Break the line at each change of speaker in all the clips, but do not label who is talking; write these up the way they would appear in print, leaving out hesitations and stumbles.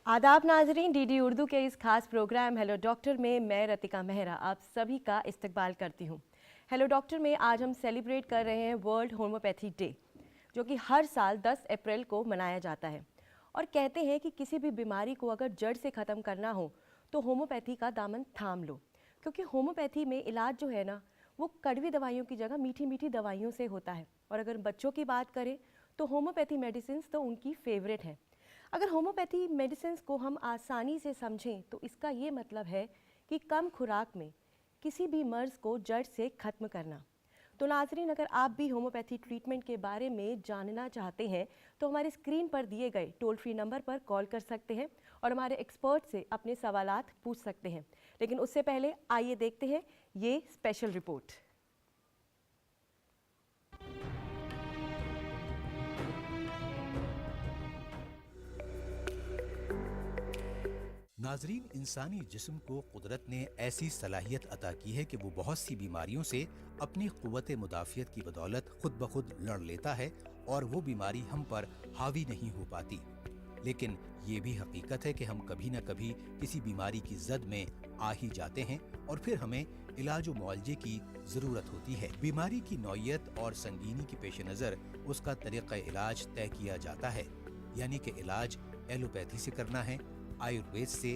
आदाब नाजरीन, डीडी उर्दू के इस खास प्रोग्राम हेलो डॉक्टर में मैं रतिका मेहरा आप सभी का इस्तकबाल करती हूँ। हेलो डॉक्टर में आज हम सेलिब्रेट कर रहे हैं वर्ल्ड होम्योपैथी डे, जो कि हर साल 10 अप्रैल को मनाया जाता है। और कहते हैं कि किसी भी बीमारी को अगर जड़ से ख़त्म करना हो तो होम्योपैथी का दामन थाम लो, क्योंकि होम्योपैथी में इलाज जो है ना, वो कड़वी दवाइयों की जगह मीठी मीठी दवाइयों से होता है। और अगर बच्चों की बात करें तो होम्योपैथी मेडिसिन तो उनकी फेवरेट है। अगर होम्योपैथी मेडिसिन को हम आसानी से समझें तो इसका ये मतलब है कि कम खुराक में किसी भी मर्ज़ को जड़ से ख़त्म करना। तो नाजरीन, अगर आप भी होम्योपैथी ट्रीटमेंट के बारे में जानना चाहते हैं तो हमारे स्क्रीन पर दिए गए टोल फ्री नंबर पर कॉल कर सकते हैं और हमारे एक्सपर्ट से अपने सवालात पूछ सकते हैं। लेकिन उससे पहले आइए देखते हैं ये स्पेशल रिपोर्ट।
नाजरीन, इंसानी जिस्म को कुदरत ने ऐसी सलाहियत अता की है कि वो बहुत सी बीमारियों से अपनी कुव्वत मुदाफ़ियत की बदौलत खुद ब खुद लड़ लेता है और वो बीमारी हम पर हावी नहीं हो पाती। लेकिन ये भी हकीकत है कि हम कभी न कभी किसी बीमारी की जद में आ ही जाते हैं और फिर हमें इलाज व मुआवजे की ज़रूरत होती है। बीमारी की नौइयत और संगीनी के पेश नज़र उसका तरीक़ा इलाज तय किया जाता है, यानी कि इलाज एलोपैथी से करना है, आयुर्वेद से,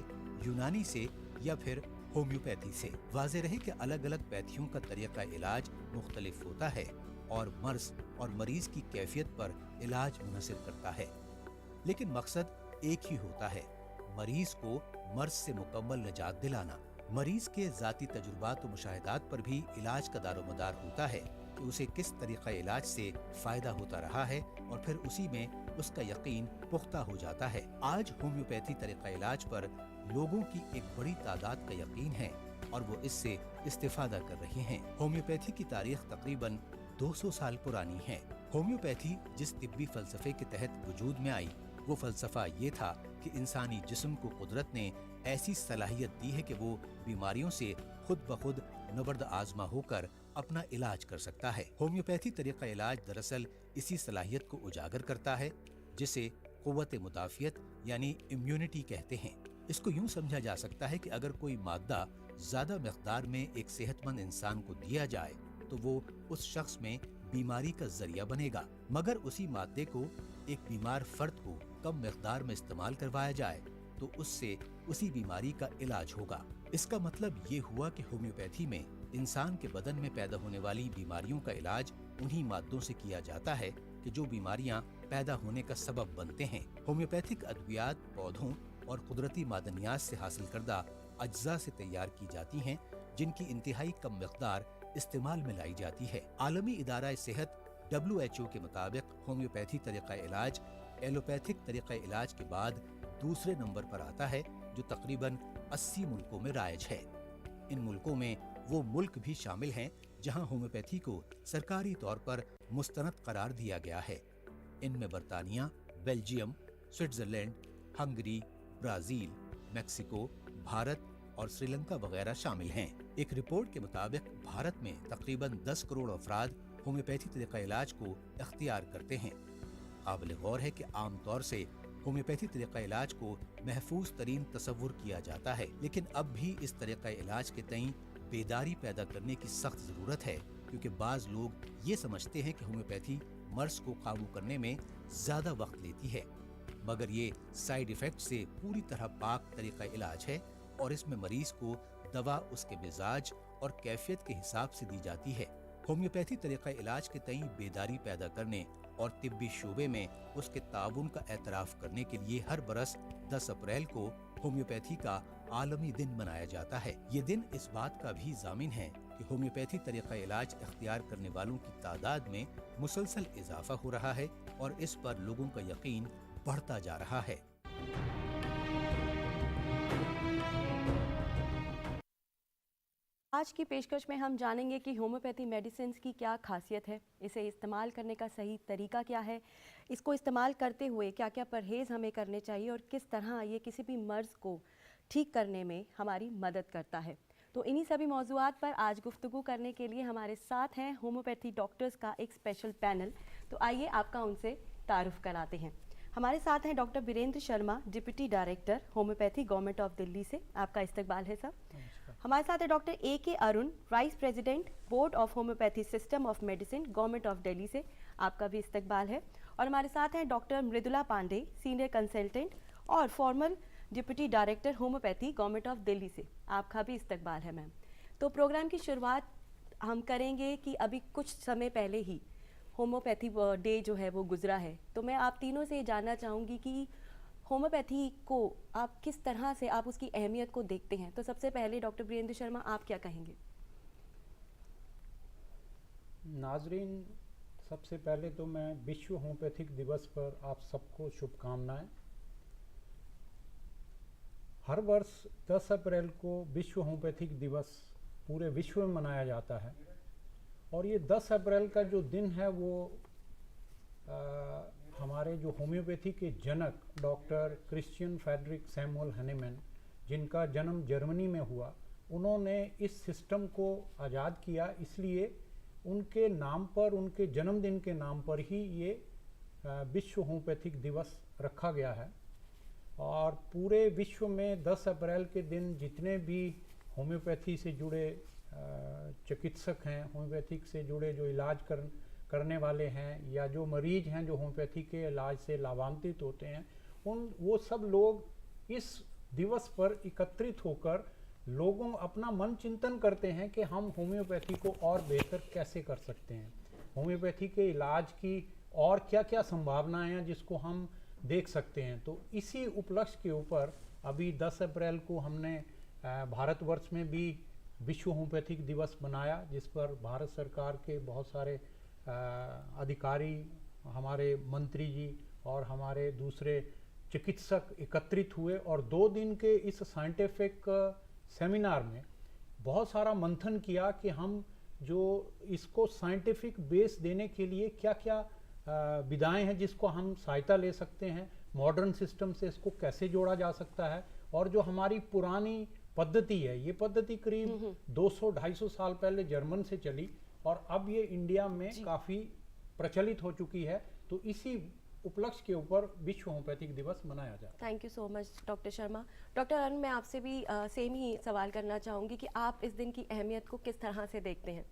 यूनानी से या फिर होम्योपैथी से। वाज़े रहे कि अलग अलग पैथियों का तरीक़ा इलाज मुख्तलिफ होता है और मर्ज़ और मरीज़ की कैफियत पर इलाज मुनहसिर करता है, लेकिन मकसद एक ही होता है, मरीज़ को मर्ज़ से मुकम्मल निजात दिलाना। मरीज़ के ज़ाती तजुर्बात व मुशाहिदात पर भी इलाज का दारोमदार होता है कि उसे किस तरीक़ा इलाज से फ़ायदा होता रहा है और फिर उसी में उसका यकीन पुख्ता हो जाता है। आज होम्योपैथी तरीक़ा इलाज पर लोगों की एक बड़ी तादाद का यकीन है और वो इससे इस्तिफादा कर रहे हैं। होम्योपैथी की तारीख तकरीबन 200 साल पुरानी है। होम्योपैथी जिस तिब्बी फ़लसफ़े के तहत वजूद में आई, वो फ़लसफ़ा ये था कि इंसानी जिस्म को कुदरत ने ऐसी सलाहियत दी है कि वो बीमारियों से खुद ब खुद नबर्द आज़मा होकर अपना इलाज कर सकता है। होम्योपैथी तरीक़ा इलाज दरअसल इसी सलाहियत को उजागर करता है, जिसे क़ुव्वत मुदाफ़ियत यानी इम्यूनिटी कहते हैं। इसको यूँ समझा जा सकता है कि अगर कोई मादा ज़्यादा मकदार में एक सेहतमंद इंसान को दिया जाए तो वो उस शख्स में बीमारी का जरिया बनेगा, मगर उसी मादे को एक बीमार फर्द को कम मकदार में इस्तेमाल करवाया जाए तो उससे उसी बीमारी का इलाज होगा। इसका मतलब ये हुआ कि होम्योपैथी में इंसान के बदन में पैदा होने वाली बीमारियों का इलाज उन्हीं मादों से किया जाता है कि जो बीमारियां पैदा होने का सबब बनते हैं। होम्योपैथिक अद्वियात पौधों और कुदरती मादनियात से हासिल करदा अज्जा से तैयार की जाती हैं, जिनकी इंतहाई कम मकदार इस्तेमाल में लाई जाती है। आलमी इदारा सेहत WHO के मुताबिक होम्योपैथी तरीक़ा इलाज एलोपैथिक तरीक़ा इलाज के बाद दूसरे नंबर पर आता है, जो तकरीबन 80 मुल्कों में राइज है। इन मुल्कों में वो मुल्क भी शामिल हैं जहां होम्योपैथी को सरकारी तौर पर मुस्तनद करार दिया गया है। इनमें बरतानिया, Belgium, Switzerland, Hungary, Brazil, Mexico, Bharat और श्रीलंका वगैरह शामिल हैं। एक रिपोर्ट के मुताबिक भारत में तकरीबन 10 करोड़ अफराद होम्योपैथी तरीक़ा इलाज को इख्तियार करते हैं। काबिल गौर है कि आम तौर से होम्योपैथी तरीक़ा इलाज को महफूज तरीन तसव्वुर किया जाता है, लेकिन अब भी इस तरीक़ा इलाज के तईं बेदारी पैदा करने की सख्त ज़रूरत है, क्योंकि बाज़ लोग ये समझते हैं कि होम्योपैथी मर्ज़ को काबू करने में ज़्यादा वक्त लेती है, मगर ये साइड इफ़ेक्ट से पूरी तरह पाक तरीक़ा इलाज है और इसमें मरीज़ को दवा उसके मिजाज और कैफियत के हिसाब से दी जाती है। होम्योपैथी तरीक़ा इलाज के तईं बेदारी पैदा करने और तिब्बी शोबे में उसके ताउन का एतराफ़ करने के लिए हर बरस 10 अप्रैल को होम्योपैथी का आलमी दिन मनाया जाता है। ये दिन इस बात का भी ज़ामिन है कि होम्योपैथी तरीक़ा इलाज इख्तियार करने वालों की तादाद में मुसलसल इजाफा हो रहा है और इस पर लोगों का यकीन बढ़ता जा रहा है।
आज की पेशकश में हम जानेंगे कि होम्योपैथी मेडिसिन की क्या खासियत है, इसे इस्तेमाल करने का सही तरीका क्या है, इसको इस्तेमाल करते हुए क्या क्या परहेज़ हमें करने चाहिए और किस तरह ये किसी भी मर्ज़ को ठीक करने में हमारी मदद करता है। तो इन्हीं सभी मौज़ूआत पर आज गुफ्तगू करने के लिए हमारे साथ हैं होम्योपैथी डॉक्टर्स का एक स्पेशल पैनल। तो आइए आपका उनसे तारुफ़ कराते हैं। हमारे साथ हैं doctor Virendra Sharma, deputy director homoeopathy government of Delhi से। आपका इस्तकबाल है सर। हमारे साथ है doctor A.K. Arun, vice president board of homoeopathy system of medicine government of Delhi से। आपका भी इस्तकबाल है। और हमारे साथ हैं doctor Mridula Pandey, senior consultant और former deputy director homoeopathy government of Delhi से। आपका भी इस्तकबाल है मैम। तो प्रोग्राम की शुरुआत हम करेंगे कि अभी कुछ समय पहले ही होम्योपैथी डे जो है वो गुजरा है, तो मैं आप तीनों से जानना चाहूँगी कि होम्योपैथी को आप किस तरह से आप उसकी अहमियत को देखते हैं। तो सबसे पहले डॉक्टर वीरेंद्र शर्मा, आप क्या कहेंगे?
नाजरीन, सबसे पहले तो मैं विश्व होम्योपैथिक दिवस पर आप सबको शुभकामनाएं। हर वर्ष 10 अप्रैल को विश्व होम्योपैथिक दिवस पूरे विश्व में मनाया जाता है और ये 10 अप्रैल का जो दिन है वो हमारे जो होम्योपैथी के जनक doctor Christian Friedrich Samuel Hahnemann, जिनका जन्म जर्मनी में हुआ, उन्होंने इस सिस्टम को आज़ाद किया। इसलिए उनके नाम पर, उनके जन्मदिन के नाम पर ही ये विश्व होम्योपैथिक दिवस रखा गया है। और पूरे विश्व में 10 अप्रैल के दिन जितने भी होम्योपैथी से जुड़े चिकित्सक हैं, होम्योपैथिक से जुड़े जो इलाज करने वाले हैं या जो मरीज हैं जो होम्योपैथी के इलाज से लाभान्वित होते हैं, वो सब लोग इस दिवस पर एकत्रित होकर लोगों अपना मन चिंतन करते हैं कि हम होम्योपैथी को और बेहतर कैसे कर सकते हैं, होम्योपैथी के इलाज की और क्या क्या संभावनाएं हैं जिसको हम देख सकते हैं। तो इसी उपलक्ष्य के ऊपर अभी 10 अप्रैल को हमने भारतवर्ष में भी विश्व होम्योपैथिक दिवस मनाया, जिस पर भारत सरकार के बहुत सारे अधिकारी, हमारे मंत्री जी और हमारे दूसरे चिकित्सक एकत्रित हुए और 2 दिन के इस साइंटिफिक सेमिनार में बहुत सारा मंथन किया कि हम जो इसको साइंटिफिक बेस देने के लिए क्या क्या विधाएं हैं जिसको हम सहायता ले सकते हैं, मॉडर्न सिस्टम से इसको कैसे जोड़ा जा सकता है, और जो हमारी पुरानी पद्धति है, ये पद्धति करीब 200-250 साल पहले जर्मन से चली और अब ये इंडिया में काफ़ी प्रचलित हो चुकी है। तो इसी उपलक्ष्य के ऊपर विश्व होम्योपैथिक दिवस मनाया जाता है।
Thank you so much doctor Sharma. Doctor Arun, मैं आपसे भी सेम ही सवाल करना चाहूँगी कि आप इस दिन की अहमियत को किस तरह से देखते हैं?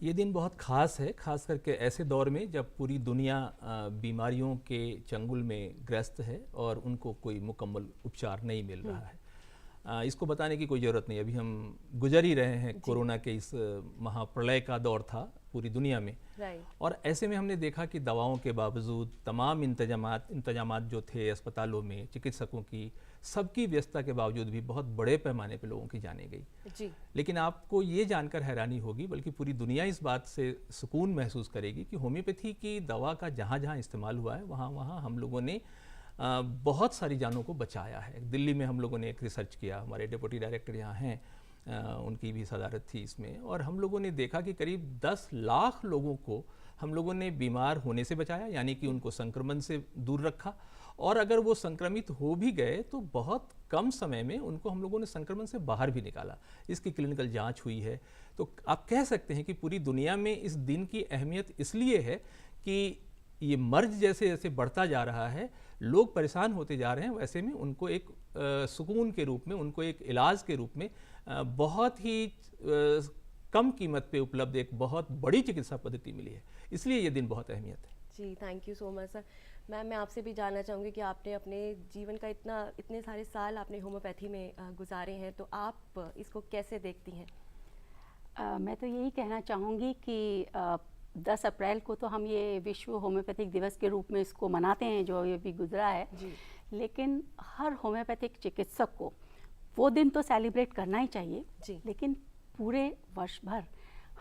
ये दिन बहुत ख़ास है, ख़ास करके ऐसे दौर में जब पूरी दुनिया बीमारियों के चंगुल में ग्रस्त है और उनको कोई मुकम्मल उपचार नहीं मिल रहा है। इसको बताने की कोई ज़रूरत नहीं, अभी हम गुजर ही रहे हैं कोरोना के इस महाप्रलय का दौर था पूरी दुनिया में। और ऐसे में हमने देखा कि दवाओं के बावजूद तमाम इंतजामात जो थे अस्पतालों में, चिकित्सकों की, सबकी व्यस्तता के बावजूद भी बहुत बड़े पैमाने पर लोगों की जानें गई जी। लेकिन आपको ये जानकर हैरानी होगी, बल्कि पूरी दुनिया इस बात से सुकून महसूस करेगी कि होम्योपैथी की दवा का जहाँ जहाँ इस्तेमाल हुआ है वहाँ वहाँ हम लोगों ने बहुत सारी जानों को बचाया है। दिल्ली में हम लोगों ने एक रिसर्च किया, हमारे डिप्टी डायरेक्टर यहाँ हैं, उनकी भी सदारत थी इसमें, और हम लोगों ने देखा कि करीब 10 लाख लोगों को हम लोगों ने बीमार होने से बचाया, यानी कि उनको संक्रमण से दूर रखा, और अगर वो संक्रमित हो भी गए तो बहुत कम समय में उनको हम लोगों ने संक्रमण से बाहर भी निकाला। इसकी क्लिनिकल जांच हुई है। तो आप कह सकते हैं कि पूरी दुनिया में इस दिन की अहमियत इसलिए है कि ये मर्ज जैसे जैसे बढ़ता जा रहा है, लोग परेशान होते जा रहे हैं, वैसे में उनको एक सुकून के रूप में, उनको एक इलाज के रूप में बहुत ही कम कीमत पे उपलब्ध एक बहुत बड़ी चिकित्सा पद्धति मिली है। इसलिए ये दिन बहुत अहमियत है
जी। Thank you so much sir. Ma'am, मैं आपसे भी जानना चाहूँगी कि आपने अपने जीवन का इतने सारे साल आपने होम्योपैथी में गुजारे हैं, तो आप इसको कैसे देखती हैं?
मैं तो यही कहना चाहूँगी कि 10 अप्रैल को तो हम ये विश्व होम्योपैथिक दिवस के रूप में इसको मनाते हैं जो ये भी गुजरा है जी। लेकिन हर होम्योपैथिक चिकित्सक को वो दिन तो सेलिब्रेट करना ही चाहिए जी। लेकिन पूरे वर्ष भर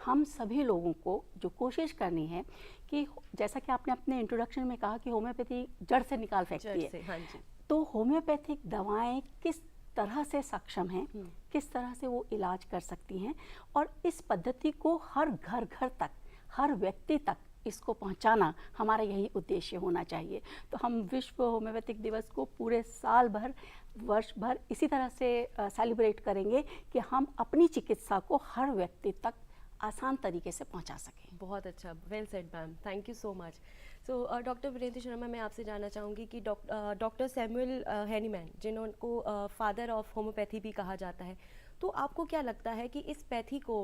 हम सभी लोगों को जो कोशिश करनी है कि जैसा कि आपने अपने इंट्रोडक्शन में कहा कि होम्योपैथी जड़ से निकाल फेंकती है,
हाँ जी।
तो होम्योपैथिक दवाएं किस तरह से सक्षम हैं, किस तरह से वो इलाज कर सकती हैं, और इस पद्धति को हर घर घर तक, हर व्यक्ति तक इसको पहुंचाना हमारा यही उद्देश्य होना चाहिए। तो हम विश्व होम्योपैथिक दिवस को पूरे साल भर, वर्ष भर इसी तरह से सेलिब्रेट करेंगे कि हम अपनी चिकित्सा को हर व्यक्ति तक आसान तरीके से पहुंचा सकें।
बहुत अच्छा, well said ma'am, thank you so much. So doctor Virendra Sharma, मैं आपसे जानना चाहूँगी कि डॉक्टर सैमुअल हैनीमैन, जिनको फादर ऑफ होम्योपैथी भी कहा जाता है, तो आपको क्या लगता है कि इस पैथी को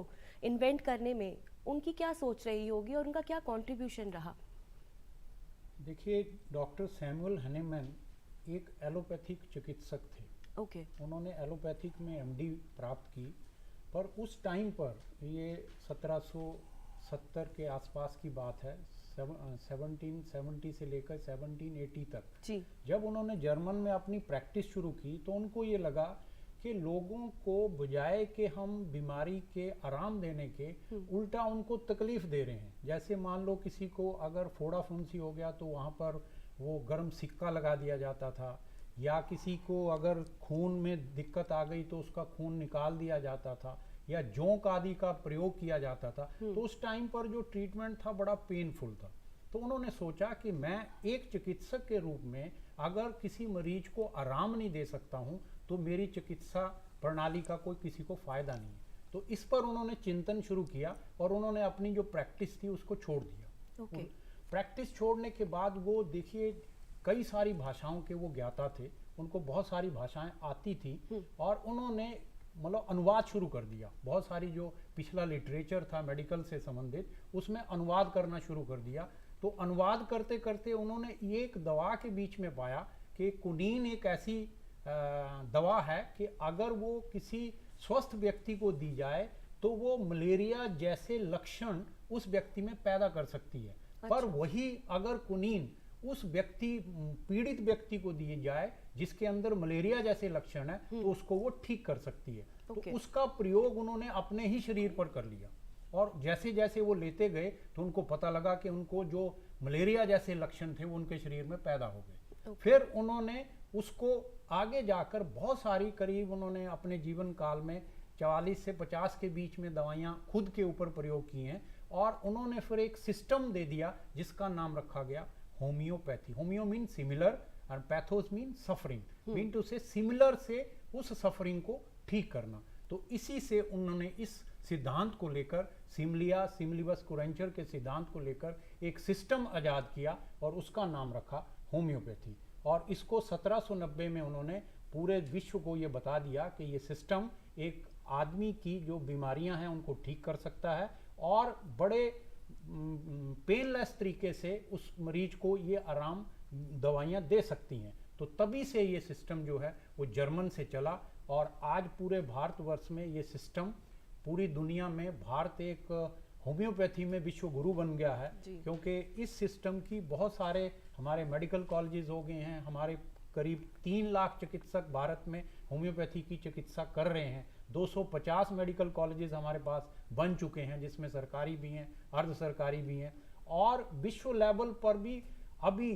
इन्वेंट करने में उनकी क्या सोच रही होगी और उनका क्या कंट्रीब्यूशन रहा?
देखिए, डॉक्टर सैमुअल हैनीमैन एक एलोपैथिक चिकित्सक थे।
ओके।
उन्होंने एलोपैथिक में एमडी प्राप्त की, पर उस टाइम पर, ये 1770 के आसपास की बात है, 1770 से लेकर 1780 तक
जी।
जब उन्होंने जर्मन में अपनी प्रैक्टिस शुरू की तो उनको ये लगा कि लोगों को बजाय कि हम बीमारी के आराम देने के, उल्टा उनको तकलीफ दे रहे हैं। जैसे मान लो किसी को अगर फोड़ा फुंसी हो गया तो वहाँ पर वो गर्म सिक्का लगा दिया जाता था, या किसी को अगर खून में दिक्कत आ गई तो उसका खून निकाल दिया जाता था, या जोंक आदि का प्रयोग किया जाता था। तो उस टाइम पर जो ट्रीटमेंट था बड़ा पेनफुल था। तो उन्होंने सोचा कि मैं एक चिकित्सक के रूप में अगर किसी मरीज को आराम नहीं दे सकता हूं तो मेरी चिकित्सा प्रणाली का कोई किसी को फायदा नहीं है। तो इस पर उन्होंने चिंतन शुरू किया और उन्होंने अपनी जो प्रैक्टिस थी उसको छोड़ दिया।
ओके।
प्रैक्टिस छोड़ने के बाद वो, देखिए, कई सारी भाषाओं के वो ज्ञाता थे, उनको बहुत सारी भाषाएं आती थी, और उन्होंने मतलब अनुवाद शुरू कर दिया। बहुत सारी जो पिछला लिटरेचर था मेडिकल से संबंधित, उसमें अनुवाद करना शुरू कर दिया। तो अनुवाद करते करते उन्होंने एक दवा के बीच में पाया कि कुनीन एक ऐसी दवा है कि अगर वो किसी स्वस्थ व्यक्ति को दी जाए तो वो मलेरिया जैसे लक्षण उस व्यक्ति में पैदा कर सकती है। पर वही अगर कुनीन उस व्यक्ति, पीड़ित व्यक्ति को दी जाए जिसके अंदर मलेरिया जैसे लक्षण है, तो उसको वो ठीक कर सकती है। तो उसका प्रयोग उन्होंने अपने ही शरीर पर कर लिया, और जैसे जैसे वो लेते गए तो उनको पता लगा कि उनको जो मलेरिया जैसे लक्षण थे वो उनके शरीर में पैदा हो गए। फिर उन्होंने उसको आगे जाकर बहुत सारी, करीब उन्होंने अपने जीवन काल में 44 से 50 के बीच में दवाइयाँ खुद के ऊपर प्रयोग की हैं, और उन्होंने फिर एक सिस्टम दे दिया जिसका नाम रखा गया होम्योपैथी। होम्यो मीन सिमिलर और pathos mean suffering, mean to say similar से उस सफरिंग को ठीक करना। तो इसी से उन्होंने इस सिद्धांत को लेकर, सिमलिया सिमलिबस कुरेंचर के सिद्धांत को लेकर एक सिस्टम आजाद किया और उसका नाम रखा होम्योपैथी। और इसको 1790 में उन्होंने पूरे विश्व को ये बता दिया कि ये सिस्टम एक आदमी की जो बीमारियां हैं उनको ठीक कर सकता है, और बड़े पेनलेस तरीके से उस मरीज को ये आराम दवाइयाँ दे सकती हैं। तो तभी से ये सिस्टम जो है वो जर्मन से चला, और आज पूरे भारतवर्ष में ये सिस्टम, पूरी दुनिया में भारत एक होम्योपैथी में विश्व गुरु बन गया है, क्योंकि इस सिस्टम की बहुत सारे हमारे मेडिकल कॉलेजेस हो गए हैं। हमारे करीब 3 लाख चिकित्सक भारत में होम्योपैथी की चिकित्सा कर रहे हैं। 250 मेडिकल कॉलेजेस हमारे पास बन चुके हैं, जिसमें सरकारी भी हैं, अर्ध सरकारी भी हैं। और विश्व लेवल पर भी अभी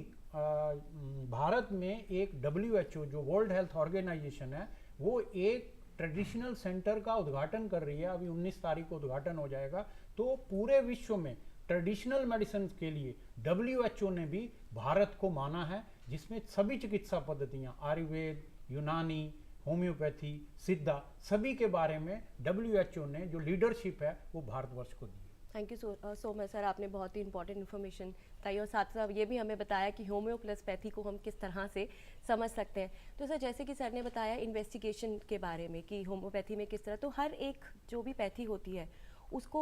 भारत में एक WHO जो वर्ल्ड हेल्थ ऑर्गेनाइजेशन है, वो एक ट्रेडिशनल सेंटर का उद्घाटन कर रही है। अभी 19 तारीख को उद्घाटन हो जाएगा। तो पूरे विश्व में ट्रेडिशनल मेडिसिन के लिए WHO ने भी भारत को माना है, जिसमें सभी चिकित्सा पद्धतियां, आयुर्वेद, यूनानी, होम्योपैथी, सिद्धा, सभी के बारे में WHO ने जो लीडरशिप है वो भारतवर्ष को दी है।
Thank you so much sir, आपने बहुत ही इंपॉर्टेंट इन्फॉर्मेशन बताई, और साथ साथ ये भी हमें बताया कि होम्यो प्लस पैथी को हम किस तरह से समझ सकते हैं। तो सर, जैसे कि सर ने बताया इन्वेस्टिगेशन के बारे में कि होम्योपैथी में किस तरह, तो हर एक जो भी पैथी होती है उसको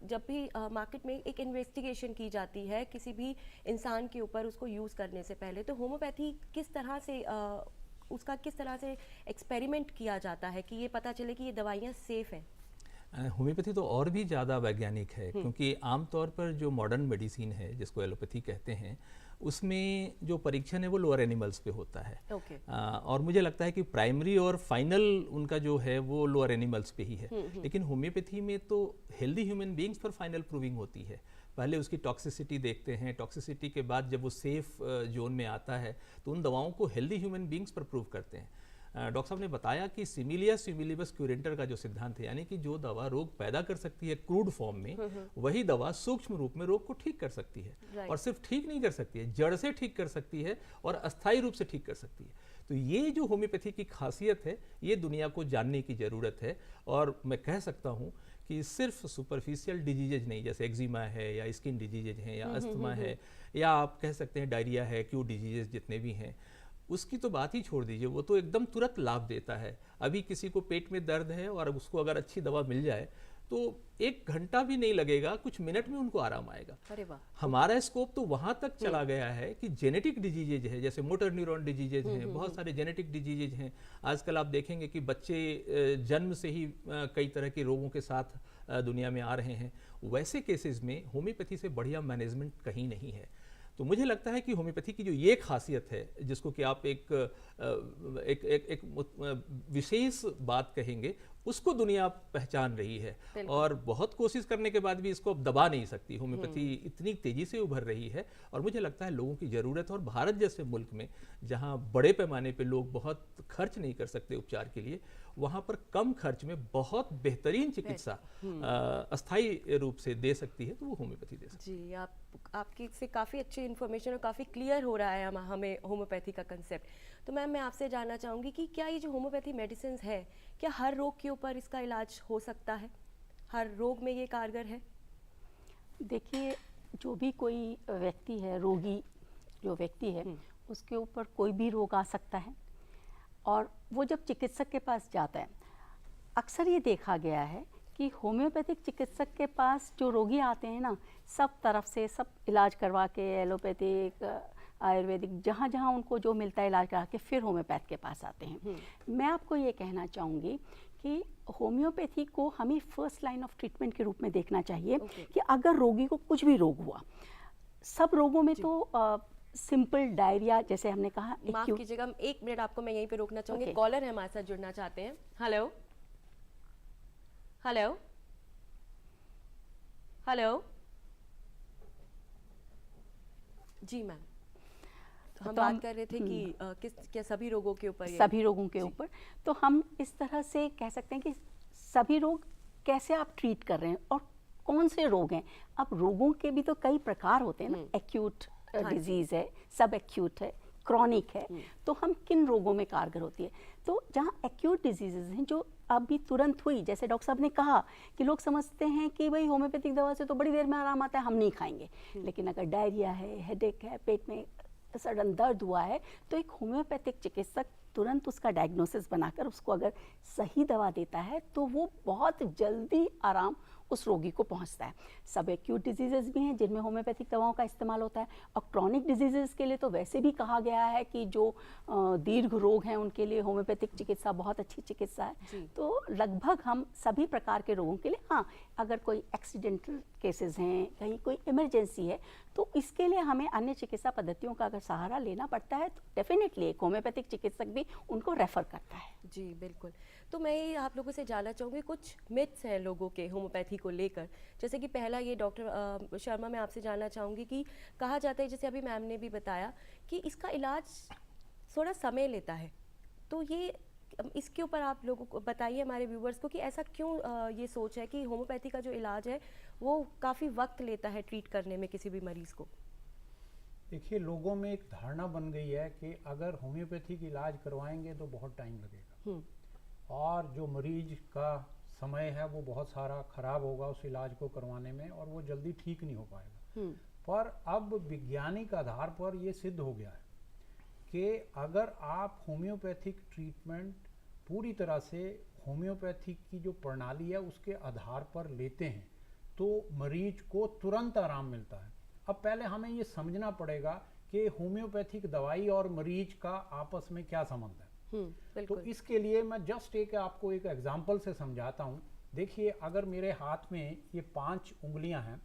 जब भी मार्केट में एक इन्वेस्टिगेशन की जाती है किसी भी इंसान के ऊपर उसको यूज़ करने से पहले, तो होम्योपैथी किस तरह से उसका किस तरह से एक्सपेरिमेंट किया जाता है कि ये पता चले कि ये दवाइयाँ सेफ़ हैं?
होम्योपैथी तो और भी ज़्यादा वैज्ञानिक है, क्योंकि आमतौर पर जो मॉडर्न मेडिसिन है जिसको एलोपैथी कहते हैं, उसमें जो परीक्षण है वो लोअर एनिमल्स पे होता है। और मुझे लगता है कि प्राइमरी और फाइनल उनका जो है वो लोअर एनिमल्स पे ही है। लेकिन होम्योपैथी में तो हेल्दी ह्यूमन बींग्स पर फाइनल प्रूविंग होती है। पहले उसकी टॉक्सिसिटी देखते हैं, टॉक्सिसिटी के बाद जब वो सेफ जोन में आता है तो उन दवाओं को हेल्दी ह्यूमन बींग्स पर प्रूव करते हैं। डॉक्टर साहब ने बताया कि सिमिलिया सिमिलिबस क्यूरेंटर का जो सिद्धांत है, यानी कि जो दवा रोग पैदा कर सकती है क्रूड फॉर्म में, वही दवा सूक्ष्म रूप में रोग को ठीक कर सकती है। और सिर्फ ठीक नहीं कर सकती है, जड़ से ठीक कर सकती है और अस्थायी रूप से ठीक कर सकती है। तो ये जो होम्योपैथी की खासियत है, ये दुनिया को जानने की ज़रूरत है। और मैं कह सकता हूँ कि सिर्फ सुपरफिशियल डिजीजेज नहीं, जैसे एक्जिमा है या स्किन डिजीजेज हैं या अस्थमा है या आप कह सकते हैं डायरिया है, एक्यूट डिजीजेज जितने भी हैं, उसकी तो बात ही छोड़ दीजिए, वो तो एकदम तुरंत लाभ देता है। अभी किसी को पेट में दर्द है और उसको अगर अच्छी दवा मिल जाए तो 1 घंटा भी नहीं लगेगा, कुछ मिनट में उनको आराम आएगा।
अरे वाह।
हमारा स्कोप तो वहां तक चला गया है कि जेनेटिक डिजीजेज है, जैसे मोटर न्यूरॉन डिजीजेज हैं, बहुत सारे जेनेटिक डिजीजेज हैं। आजकल आप देखेंगे कि बच्चे जन्म से ही कई तरह के रोगों के साथ दुनिया में आ रहे हैं। वैसे केसेस में होम्योपैथी से बढ़िया मैनेजमेंट कहीं नहीं है। तो मुझे लगता है कि होम्योपैथी की जो ये खासियत है, जिसको कि आप एक विशेष बात कहेंगे, उसको दुनिया पहचान रही है और बहुत कोशिश करने के बाद भी इसको अब दबा नहीं सकती। होम्योपैथी इतनी तेजी से उभर रही है और मुझे लगता है लोगों की ज़रूरत है। और भारत जैसे मुल्क में जहां बड़े पैमाने पे लोग बहुत खर्च नहीं कर सकते उपचार के लिए, वहां पर कम खर्च में बहुत बेहतरीन चिकित्सा अस्थायी रूप से दे सकती है, तो वो होम्योपैथी दे सकती है।
जी, आपकी से काफ़ी अच्छी इन्फॉर्मेशन और काफ़ी क्लियर हो रहा है हमें होम्योपैथी का कंसेप्ट। तो मैम, मैं आपसे जानना चाहूँगी कि क्या ये जो होम्योपैथी मेडिसिन है, क्या हर रोग के ऊपर इसका इलाज हो सकता है? हर रोग में ये कारगर है?
देखिए, जो भी कोई व्यक्ति है, रोगी जो व्यक्ति है, उसके ऊपर कोई भी रोग आ सकता है और वो जब चिकित्सक के पास जाता है, अक्सर ये देखा गया है कि होम्योपैथिक चिकित्सक के पास जो रोगी आते हैं ना, सब तरफ से सब इलाज करवा के, एलोपैथिक, आयुर्वेदिक, जहाँ जहाँ उनको जो मिलता है इलाज करा के फिर होम्योपैथ के पास आते हैं। मैं आपको ये कहना चाहूँगी कि होम्योपैथी को हमें फर्स्ट लाइन ऑफ ट्रीटमेंट के रूप में देखना चाहिए कि अगर रोगी को कुछ भी रोग हुआ, सब रोगों में तो सिंपल डायरिया जैसे हमने कहा,
माफ कीजिएगा, 1 मिनट आपको मैं यहीं पे रोकना चाहूँगी। कॉलर है हमारे साथ, जुड़ना चाहते हैं। Hello hello hello. जी मैम, तो हम बात कर रहे थे कि क्या सभी रोगों के ऊपर?
सभी रोगों के ऊपर तो हम इस तरह से कह सकते हैं कि सभी रोग कैसे आप ट्रीट कर रहे हैं और कौन से रोग हैं। अब रोगों के भी तो कई प्रकार होते हैं ना, एक्यूट डिजीज है, सब एक्यूट है, क्रॉनिक है, तो हम किन रोगों में कारगर होती है। तो जहाँ एक्यूट डिजीजेज हैं जो अभी तुरंत हुई, जैसे डॉक्टर साहब ने कहा कि लोग समझते हैं कि भाई होम्योपैथिक दवा से तो बड़ी देर में आराम आता है, हम नहीं खाएंगे। लेकिन अगर डायरिया है, हेडेक है, पेट में सडन दर्द हुआ है, तो एक होम्योपैथिक चिकित्सक तुरंत उसका डायग्नोसिस बनाकर उसको अगर सही दवा देता है तो वो बहुत जल्दी आराम उस रोगी को पहुंचता है। सब एक्यूट डिजीजेस भी हैं जिनमें होम्योपैथिक दवाओं का इस्तेमाल होता है और क्रॉनिक डिजीजेस के लिए तो वैसे भी कहा गया है कि जो दीर्घ रोग हैं उनके लिए होम्योपैथिक चिकित्सा बहुत अच्छी चिकित्सा है। तो लगभग हम सभी प्रकार के रोगों के लिए, हाँ, अगर कोई एक्सीडेंटल केसेस हैं, कहीं कोई इमरजेंसी है, तो इसके लिए हमें अन्य चिकित्सा पद्धतियों का अगर सहारा लेना पड़ता है तो डेफिनेटली एक होम्योपैथिक चिकित्सक भी उनको रेफर करता है।
जी बिल्कुल। तो मैं ये आप लोगों से जानना चाहूँगी, कुछ मिथ्स हैं लोगों के होम्योपैथी को लेकर। जैसे कि पहला ये डॉक्टर शर्मा, मैं आपसे जानना चाहूँगी कि कहा जाता है, जैसे अभी मैम ने भी बताया, कि इसका इलाज थोड़ा समय लेता है। तो ये इसके ऊपर आप लोगों को बताइए, हमारे व्यूवर्स को, कि ऐसा क्यों ये सोच है कि होम्योपैथी का जो इलाज है वो काफ़ी वक्त लेता है ट्रीट करने में किसी भी मरीज़ को?
देखिए, लोगों में एक धारणा बन गई है कि अगर होम्योपैथिक इलाज करवाएंगे तो बहुत टाइम लगेगा और जो मरीज का समय है वो बहुत सारा खराब होगा उस इलाज को करवाने में और वो जल्दी ठीक नहीं हो पाएगा। पर अब वैज्ञानिक आधार पर ये सिद्ध हो गया है कि अगर आप होम्योपैथिक ट्रीटमेंट पूरी तरह से होम्योपैथिक की जो प्रणाली है उसके आधार पर लेते हैं तो मरीज को तुरंत आराम मिलता है। अब पहले हमें ये समझना पड़ेगा कि होम्योपैथिक दवाई और मरीज का आपस में क्या संबंध है। तो इसके लिए मैं जस्ट आपको एक एग्जांपल से समझाता हूँ। देखिए, अगर मेरे हाथ में ये 5 उंगलियां हैं,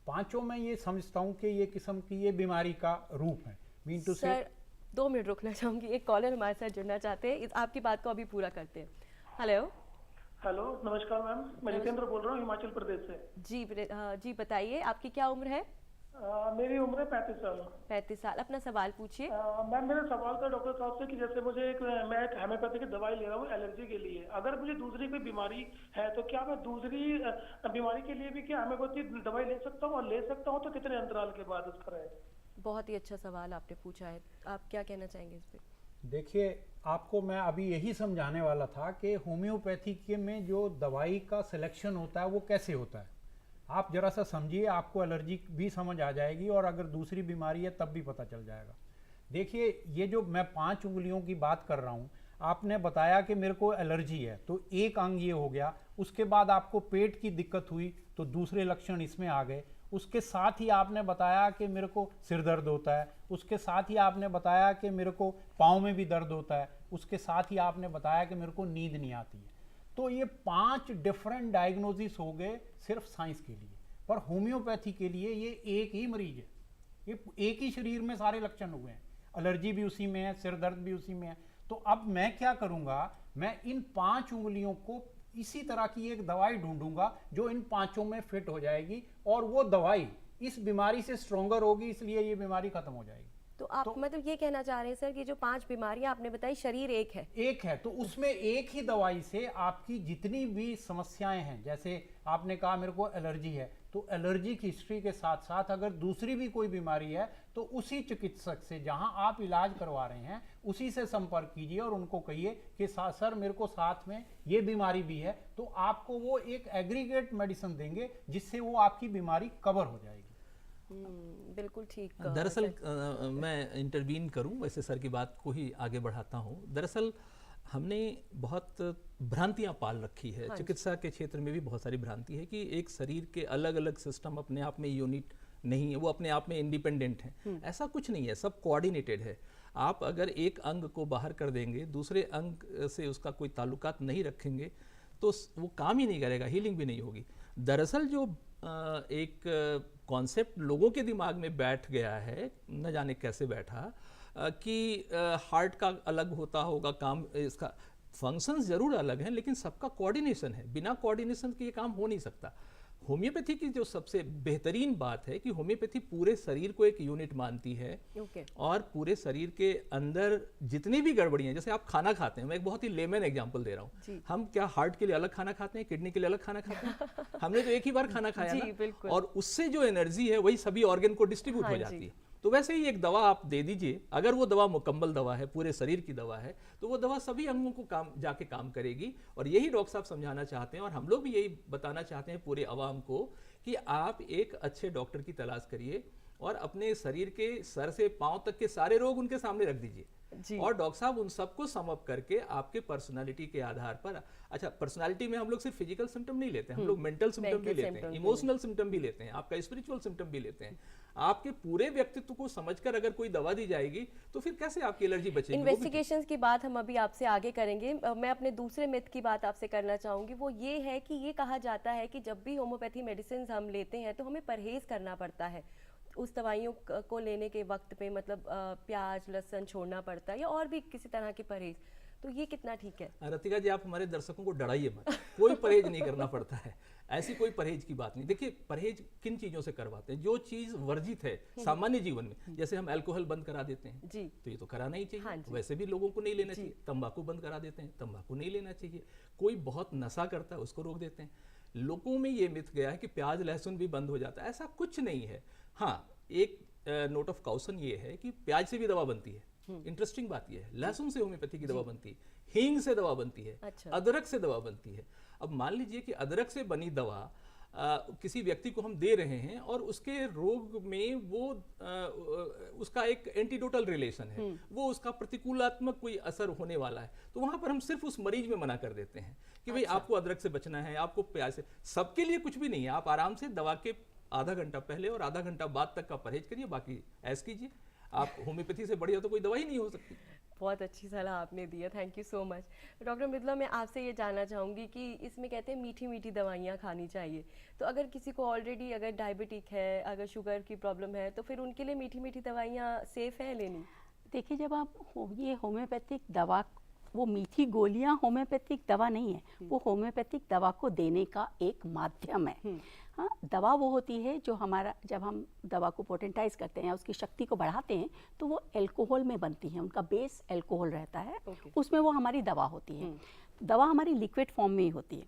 पांचों में ये समझता हूँ कि ये किस्म की ये बीमारी का रूप है। मीन टू से
2 मिनट रुकना चाहूँगी, एक कॉलर हमारे साथ जुड़ना चाहते हैं, आपकी बात को अभी पूरा करते हैं। हेलो
हेलो, नमस्कार मैम, मैं जितेंद्र बोल रहा हूँ हिमाचल प्रदेश से।
जी बताइए, आपकी क्या उम्र है?
मेरी उम्र है 35 साल।
35 साल। अपना सवाल पूछिए।
मैम, मेरा सवाल था डॉक्टर साहब से कि जैसे मैं एक होम्योपैथी की दवाई ले रहा हूँ एलर्जी के लिए, अगर मुझे दूसरी कोई बीमारी है तो क्या मैं दूसरी बीमारी के लिए भी क्या होम्योपैथी दवाई ले सकता हूँ, और ले सकता हूँ तो कितने अंतराल के बाद उसका रहेगा?
बहुत ही अच्छा सवाल आपने पूछा है, आप क्या कहना चाहेंगे इस पे?
देखिए, आपको मैं अभी यही समझाने वाला था कि होम्योपैथी के में जो दवाई का सिलेक्शन होता है वो कैसे होता है। आप जरा सा समझिए, आपको एलर्जी भी समझ आ जाएगी और अगर दूसरी बीमारी है तब भी पता चल जाएगा। देखिए, ये जो मैं 5 उंगलियों की बात कर रहा हूँ, आपने बताया कि मेरे को एलर्जी है तो एक अंग ये हो गया, उसके बाद आपको पेट की दिक्कत हुई तो दूसरे लक्षण इसमें आ गए, उसके साथ ही आपने बताया कि मेरे को सिर दर्द होता है, उसके साथ ही आपने बताया कि मेरे को पाँव में भी दर्द होता है, उसके साथ ही आपने बताया कि मेरे को नींद नहीं आती है। तो ये 5 डिफरेंट डायग्नोसिस हो गए सिर्फ साइंस के लिए, पर होम्योपैथी के लिए ये एक ही मरीज है, ये एक ही शरीर में सारे लक्षण हुए हैं, एलर्जी भी उसी में है, सिर दर्द भी उसी में है। तो अब मैं क्या करूंगा, मैं इन 5 उंगलियों को इसी तरह की एक दवाई ढूंढूंगा जो इन 5 में फिट हो जाएगी और वो दवाई इस बीमारी से स्ट्रोंगर होगी, इसलिए ये बीमारी खत्म हो जाएगी।
तो आप मतलब ये कहना चाह रहे हैं सर कि जो 5 बीमारियां आपने बताई, शरीर एक है
तो उसमें एक ही दवाई से आपकी जितनी भी समस्याएं हैं, जैसे आपने कहा मेरे को एलर्जी है, तो एलर्जी की हिस्ट्री के साथ साथ अगर दूसरी भी कोई बीमारी है तो उसी चिकित्सक से जहां आप इलाज करवा रहे हैं उसी से संपर्क कीजिए और उनको कहिए कि सर मेरे को साथ में ये बीमारी भी है, तो आपको वो एक एग्रीगेट मेडिसिन देंगे जिससे वो आपकी बीमारी कवर हो जाएगी।
बिल्कुल ठीक।
दरअसल मैं इंटरवीन करूं, वैसे सर की बात को ही आगे बढ़ाता हूं। दरअसल हमने बहुत भ्रांतियां पाल रखी है, चिकित्सा के क्षेत्र में भी बहुत सारी भ्रांति है कि एक शरीर के अलग अलग सिस्टम अपने आप में यूनिट नहीं है, वो अपने आप में इंडिपेंडेंट हैं। ऐसा कुछ नहीं है, सब कोऑर्डिनेटेड है। आप अगर एक अंग को बाहर कर देंगे, दूसरे अंग से उसका कोई ताल्लुकात नहीं रखेंगे तो वो काम ही नहीं करेगा, हीलिंग भी नहीं होगी। दरअसल जो एक कॉन्सेप्ट लोगों के दिमाग में बैठ गया है, न जाने कैसे बैठा, कि हार्ट का अलग होता होगा काम, इसका फंक्शंस जरूर अलग हैं लेकिन सबका कोऑर्डिनेशन है, बिना कोऑर्डिनेशन के ये काम हो नहीं सकता। होम्योपैथी की जो सबसे बेहतरीन बात है कि होम्योपैथी पूरे शरीर को एक यूनिट मानती है और पूरे शरीर के अंदर जितनी भी गड़बड़ियां, जैसे आप खाना खाते हैं, मैं एक बहुत ही लेमन एग्जांपल दे रहा हूँ, हम क्या हार्ट के लिए अलग खाना खाते हैं, किडनी के लिए अलग खाना खाते हैं? हमने तो एक ही बार खाना खाया ना, और उससे जो एनर्जी है वही सभी ऑर्गन को डिस्ट्रीब्यूट हो जाती है। तो वैसे ही एक दवा आप दे दीजिए, अगर वो दवा मुकम्मल दवा है, पूरे शरीर की दवा है, तो वो दवा सभी अंगों को जाके काम करेगी। और यही डॉक्टर साहब समझाना चाहते हैं और हम लोग भी यही बताना चाहते हैं पूरे अवाम को कि आप एक अच्छे डॉक्टर की तलाश करिए और अपने शरीर के सर से पांव तक के सारे रोग उनके सामने रख दीजिए और डॉक्टर साहब उन सबको सम अप करके आपके पर्सनालिटी के आधार पर, अच्छा पर्सनालिटी में हम लोग सिर्फ फिजिकल सिम्टम नहीं लेते हैं, हम लोग मेंटल सिम्टम भी लेते हैं, इमोशनल सिम्टम भी लेते हैं, आपका स्पिरिचुअल सिम्टम भी लेते हैं। आपके पूरे व्यक्तित्व को समझकर अगर कोई दवा दी जाएगी तो फिर कैसे आपकी एलर्जी बचेगी?
इन्वेस्टिगेशंस की बात हम अभी आपसे आगे करेंगे। मैं अपने दूसरे मिथ की बात आपसे करना चाहूँगी, वो ये है कि ये कहा जाता है कि जब भी होम्योपैथी मेडिसिन हम लेते हैं तो हमें परहेज करना पड़ता है उस दवाइयों को लेने के वक्त पे, मतलब प्याज लहसुन छोड़ना पड़ता है या और भी किसी तरह के परहेज, तो ये कितना ठीक है?
रतिका जी, आप हमारे दर्शकों को डराइए मत, कोई परहेज नहीं करना पड़ता है, ऐसी कोई परहेज की बात नहीं। देखिए, परहेज किन चीजों से करवाते हैं? जो चीज वर्जित है सामान्य जीवन में, जैसे हम अल्कोहल बंद करा देते हैं जी, तो ये तो कराना ही चाहिए, वैसे भी लोगों को नहीं लेना चाहिए। तंबाकू बंद करा देते हैं, तंबाकू नहीं लेना चाहिए। कोई बहुत नशा करता है, उसको रोक देते हैं। लोगों में ये मिथ गया है कि प्याज लहसुन भी बंद हो जाता है, ऐसा कुछ नहीं है। हाँ, एक नोट ऑफ काउशन ये है कि प्याज से भी दवा बनती है, इंटरेस्टिंग बात यह है। लहसुन से होम्योपैथी की दवा बनती है, हींग से दवा बनती है, अदरक से दवा बनती है। अब मान लीजिए कि अदरक से बनी दवा किसी व्यक्ति को हम दे रहे हैं और उसके रोग में वो उसका एक एंटीडोटल रिलेशन है, वो उसका प्रतिकूलात्मक कोई असर होने वाला है, तो वहां पर हम सिर्फ उस मरीज में मना कर देते हैं कि भाई आपको अदरक से बचना है, आपको प्याज से। सबके लिए कुछ भी नहीं है, आप आराम से दवा के आधा घंटा पहले और आधा घंटा बाद तक का परहेज करिए, बाकी ऐश कीजिए। आप होम्योपैथी से बढ़िया तो कोई दवाई नहीं हो सकती।
बहुत अच्छी सलाह आपने दी है, thank you so much. Doctor Mridula, मैं आपसे ये जानना चाहूँगी कि इसमें कहते हैं मीठी मीठी दवाइयाँ खानी चाहिए, तो अगर किसी को ऑलरेडी अगर डायबिटिक है, अगर शुगर की प्रॉब्लम है, तो फिर उनके लिए मीठी मीठी दवाइयाँ सेफ़ है लेनी?
देखिए, जब आप ये होम्योपैथिक दवा, वो मीठी गोलियां होम्योपैथिक दवा नहीं है, वो होम्योपैथिक दवा को देने का एक माध्यम है। हाँ, दवा वो होती है जो हमारा, जब हम दवा को पोटेंटाइज करते हैं, उसकी शक्ति को बढ़ाते हैं, तो वो अल्कोहल में बनती है, उनका बेस अल्कोहल रहता है, उसमें वो हमारी दवा होती है। दवा हमारी लिक्विड फॉर्म में ही होती है।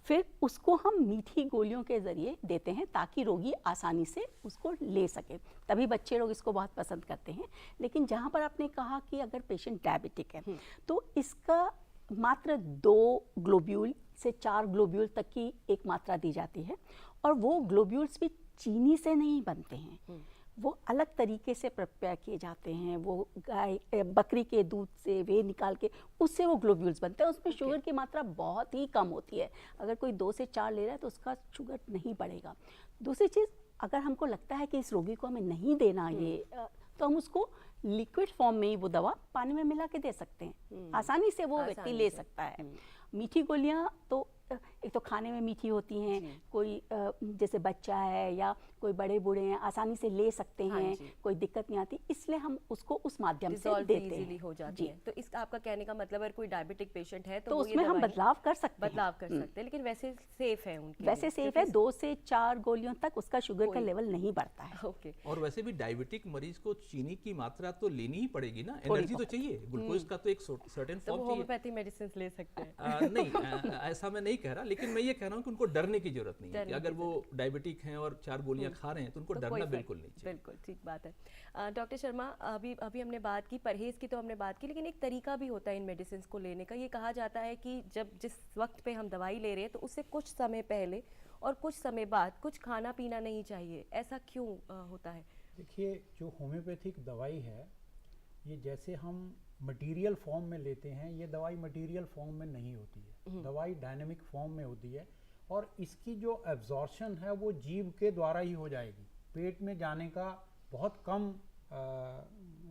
फिर उसको हम मीठी गोलियों के ज़रिए देते हैं ताकि रोगी आसानी से उसको ले सके, तभी बच्चे लोग इसको बहुत पसंद करते हैं। लेकिन जहाँ पर आपने कहा कि अगर पेशेंट डायबिटिक है तो इसका मात्र 2 ग्लोब्यूल से 4 ग्लोब्यूल तक की एक मात्रा दी जाती है, और वो ग्लोब्यूल्स भी चीनी से नहीं बनते हैं, वो अलग तरीके से प्रिपेयर किए जाते हैं। वो बकरी के दूध से वे निकाल के उससे वो ग्लोब्यूल्स बनते हैं। उसमें शुगर की मात्रा बहुत ही कम होती है, अगर कोई 2 से 4 ले रहा है तो उसका शुगर नहीं बढ़ेगा। दूसरी चीज़, अगर हमको लगता है कि इस रोगी को हमें नहीं देना ये, तो हम उसको लिक्विड फॉर्म में ही वो दवा पानी में मिला के दे सकते हैं, आसानी से वो व्यक्ति ले सकता है। मीठी गोलियां तो एक तो खाने में मीठी होती हैं, कोई जैसे बच्चा है या कोई बड़े बूढ़े हैं आसानी से ले सकते हैं, कोई दिक्कत नहीं आती, इसलिए हम उसको उस माध्यम से देते हैं,
हो जाती है। तो इस आपका कहने का मतलब अगर कोई डायबिटिक पेशेंट है
तो उसमें हम बदलाव कर सकते
हैं, लेकिन वैसे सेफ है उनके
वैसे सेफ है। 2 से 4 गोलियों तक उसका शुगर का लेवल नहीं बढ़ता है।
ओके।
और वैसे भी डायबिटिक मरीज को चीनी की मात्रा तो लेनी ही पड़ेगी ना, एनर्जी तो चाहिए, ग्लूकोज का तो एक सर्टेन फॉर्म चाहिए।
होम्योपैथी मेडिसिन ले सकते हैं?
नहीं, ऐसा मैं नहीं कह रहा, लेकिन मैं ये कह रहा हूँ कि उनको डरने की जरूरत नहीं है कि अगर वो डायबिटिक हैं और 4 गोलियां खा रहे हैं तो उनको डरना बिल्कुल नहीं चाहिए।
बिल्कुल ठीक बात है। डॉक्टर शर्मा, अभी हमने बात की परहेज की, तो हमने बात की, लेकिन एक तरीका भी होता है इन मेडिसिन को लेने का। ये कहा जाता है कि जिस वक्त पे हम दवाई ले रहे हैं तो उससे कुछ समय पहले और कुछ समय बाद कुछ खाना पीना नहीं चाहिए, ऐसा क्यों होता है?
देखिए, जो होम्योपैथिक दवाई है, ये जैसे हम मटेरियल फॉर्म में लेते हैं, ये दवाई मटेरियल फॉर्म में नहीं होती है, दवाई डायनेमिक फॉर्म में होती है, और इसकी जो एब्जॉर्प्शन है वो जीभ के द्वारा ही हो जाएगी। पेट में जाने का बहुत कम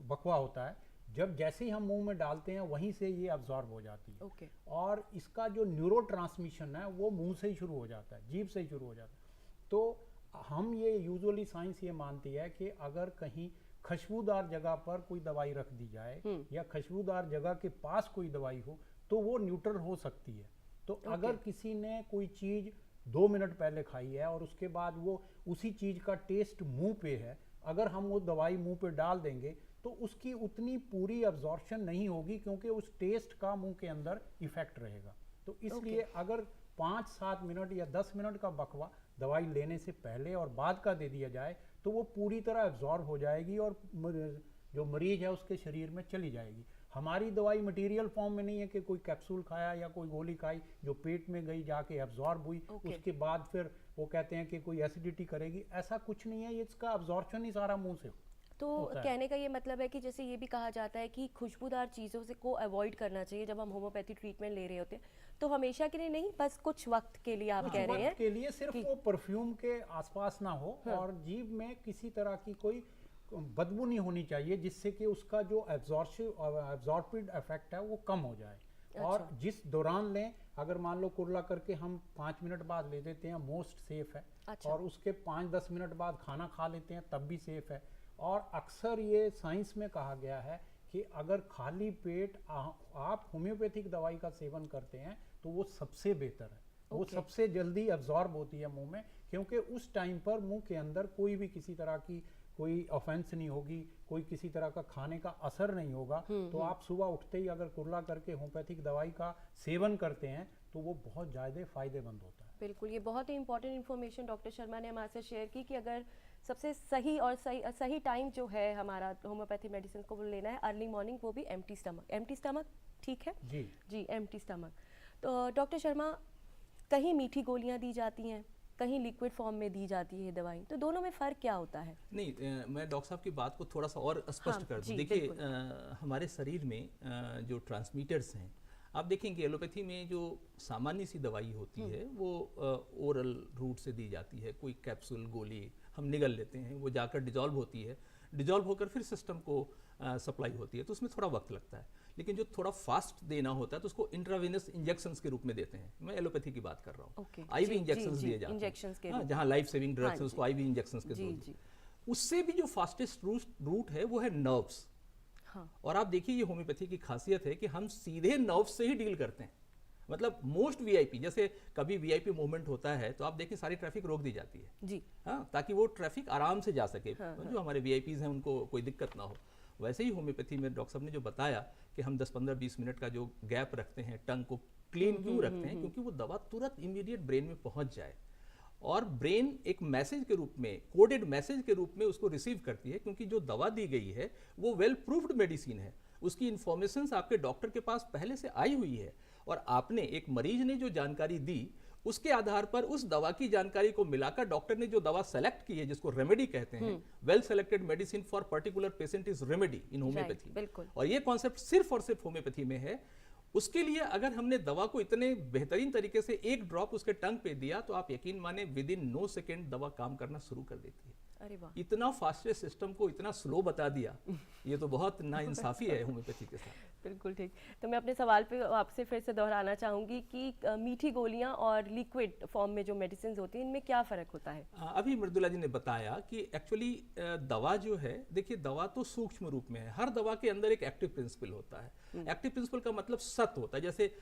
बकवा होता है, जब जैसे ही हम मुंह में डालते हैं वहीं से ये अब्जॉर्ब हो जाती है।
Okay.
और इसका जो न्यूरो ट्रांसमिशन है वो मुंह से ही शुरू हो जाता है, जीभ से ही शुरू हो जाता है। तो हम ये यूजुअली साइंस ये मानती है कि अगर कहीं खुशबूदार जगह पर कोई दवाई रख दी जाए या खुशबूदार जगह के पास कोई दवाई हो तो वो न्यूट्रल हो सकती है। तो अगर किसी ने कोई चीज़ 2 मिनट पहले खाई है और उसके बाद वो उसी चीज़ का टेस्ट मुंह पे है, अगर हम वो दवाई मुंह पे डाल देंगे तो उसकी उतनी पूरी अब्जॉर्प्शन नहीं होगी, क्योंकि उस टेस्ट का मुंह के अंदर इफेक्ट रहेगा। तो इसलिए अगर 5-7 मिनट या 10 मिनट का बकवा दवाई लेने से पहले और बाद का दे दिया जाए तो वो पूरी तरह एब्जॉर्ब हो जाएगी और जो मरीज है उसके शरीर में चली जाएगी। हमारी दवाई मटेरियल फॉर्म में नहीं है कि कोई कैप्सूल खाया या कोई गोली खाई जो पेट में गई, जाके एब्जॉर्ब हुई, उसके बाद फिर वो कहते हैं कि कोई एसिडिटी करेगी, ऐसा कुछ नहीं है। इसका एब्जॉर्प्शन ही सारा मुंह से
तो कहने का ये मतलब है कि जैसे ये भी कहा जाता है कि खुशबूदार चीज़ों से को अवॉइड करना चाहिए जब हम होम्योपैथी ट्रीटमेंट ले रहे होते हैं, तो हमेशा के लिए नहीं, बस कुछ वक्त के लिए आप कह रहे हैं
के लिए सिर्फ वो परफ्यूम के आसपास ना हो और जीभ में किसी तरह की कोई बदबू नहीं होनी चाहिए, जिससे कि उसका जो एब्जॉर्प्टिव इफेक्ट है वो कम हो जाए। और जिस दौरान लें, अगर मान लो कुरला करके हम 5 मिनट बाद ले देते हैं, मोस्ट सेफ है। और उसके 5-10 मिनट बाद खाना खा लेते हैं, तब भी सेफ है। और अक्सर ये साइंस में कहा गया है कि अगर खाली पेट आप होम्योपैथिक दवाई का सेवन करते हैं तो वो सबसे बेहतर है। वो सबसे जल्दी एब्जॉर्ब होती है मुंह में, क्योंकि उस टाइम पर मुंह के अंदर कोई भी किसी तरह की कोई ऑफेंस नहीं होगी, कोई किसी तरह का खाने का असर नहीं होगा। तो आप सुबह उठते ही अगर कुरला करके होम्योपैथिक दवाई का सेवन करते हैं तो वो बहुत ज़्यादा फायदेमंद होता है।
बिल्कुल, ये बहुत ही इंपॉर्टेंट इन्फॉर्मेशन डॉक्टर शर्मा ने हमारे साथ शेयर की कि अगर सबसे सही और सही टाइम जो है हमारा होम्योपैथी मेडिसिन को वो लेना है अर्ली मॉर्निंग, वो भी एम्प्टी स्टमक, ठीक है जी एम्प्टी स्टमक। तो डॉक्टर शर्मा, कहीं मीठी गोलियां दी जाती हैं, कहीं लिक्विड फॉर्म में दी जाती है दवाई, तो दोनों में फ़र्क क्या होता है?
नहीं, मैं डॉक्टर साहब की बात को थोड़ा सा और स्पष्ट कर दूं। देखिए, हमारे शरीर में जो ट्रांसमीटर्स हैं, आप देखेंगे एलोपैथी में जो सामान्य सी दवाई होती है वो ओरल रूट से दी जाती है, कोई कैप्सूल गोली हम निगल लेते हैं, वो जाकर डिजॉल्व होती है, डिजॉल्व होकर फिर सिस्टम को सप्लाई होती है, तो उसमें थोड़ा वक्त लगता है। लेकिन जो थोड़ा फास्ट देना होता है तो उसको इंट्रावेनस इंजेक्शंस के रूप में देते हैं। मैं एलोपैथी की बात कर रहा हूँ। आईवी इंजेक्शंस दिए जाते हैं, जहाँ लाइफ सेविंग ड्रग्स है उसको आईवी इंजेक्शंस के थ्रू। उससे भी जो फास्टेस्ट रूट है वो है नर्व्स। और आप देखिए, ये होम्योपैथी की खासियत है कि हम सीधे नर्व्स से ही डील करते हैं। मतलब मोस्ट वीआईपी, जैसे कभी वीआईपी मूवमेंट होता है तो आप देखिए सारी ट्रैफिक रोक दी जाती है जी, हाँ, ताकि वो ट्रैफिक आराम से जा सके। जो हमारे वीआईपीज हैं उनको कोई दिक्कत ना हो। वैसे ही होम्योपैथी में डॉक्टर साहब ने जो बताया कि हम 10-15-20 मिनट का जो गैप रखते हैं, टंग को क्लीन क्यों रखते हैं, क्योंकि वो दवा तुरंत इमीडिएट ब्रेन में पहुंच जाए और ब्रेन एक मैसेज के रूप में, कोडेड मैसेज के रूप में उसको रिसीव करती है, क्योंकि जो दवा दी गई है वो वेल प्रूफ्ड मेडिसिन है, उसकी इन्फॉर्मेशंस आपके डॉक्टर के पास पहले से आई हुई है और आपने एक मरीज ने जो जानकारी दी उसके आधार पर उस दवा की जानकारी को मिलाकर डॉक्टर ने जो दवा सेलेक्ट की है, जिसको रेमेडी कहते हैं, well selected medicine for particular patient is remedy in homeopathy.
बिल्कुल।
और ये कॉन्सेप्ट सिर्फ और सिर्फ होम्योपैथी में है। उसके लिए अगर हमने दवा को इतने बेहतरीन तरीके से एक ड्रॉप उसके टंग पे दिया तो आप यकीन माने विद इन 9 सेकेंड दवा काम करना शुरू कर देती है।
अरे वाह,
इतना फास्टेस्ट सिस्टम को इतना स्लो बता दिया, ये तो बहुत नाइंसाफी है होम्योपैथी के साथ।
बिल्कुल ठीक। तो मैं अपने सवाल पे आपसे फिर से दोहराना चाहूँगी कि मीठी गोलियाँ और लिक्विड फॉर्म में जो मेडिसिन होती हैं, इनमें क्या फ़र्क होता है?
अभी मृदुला जी ने बताया कि एक्चुअली दवा जो है, देखिए दवा तो सूक्ष्म रूप में है, हर दवा के अंदर एक एक्टिव प्रिंसिपल होता है। एक्टिव प्रिंसिपल का मतलब सत्य होता है। जैसे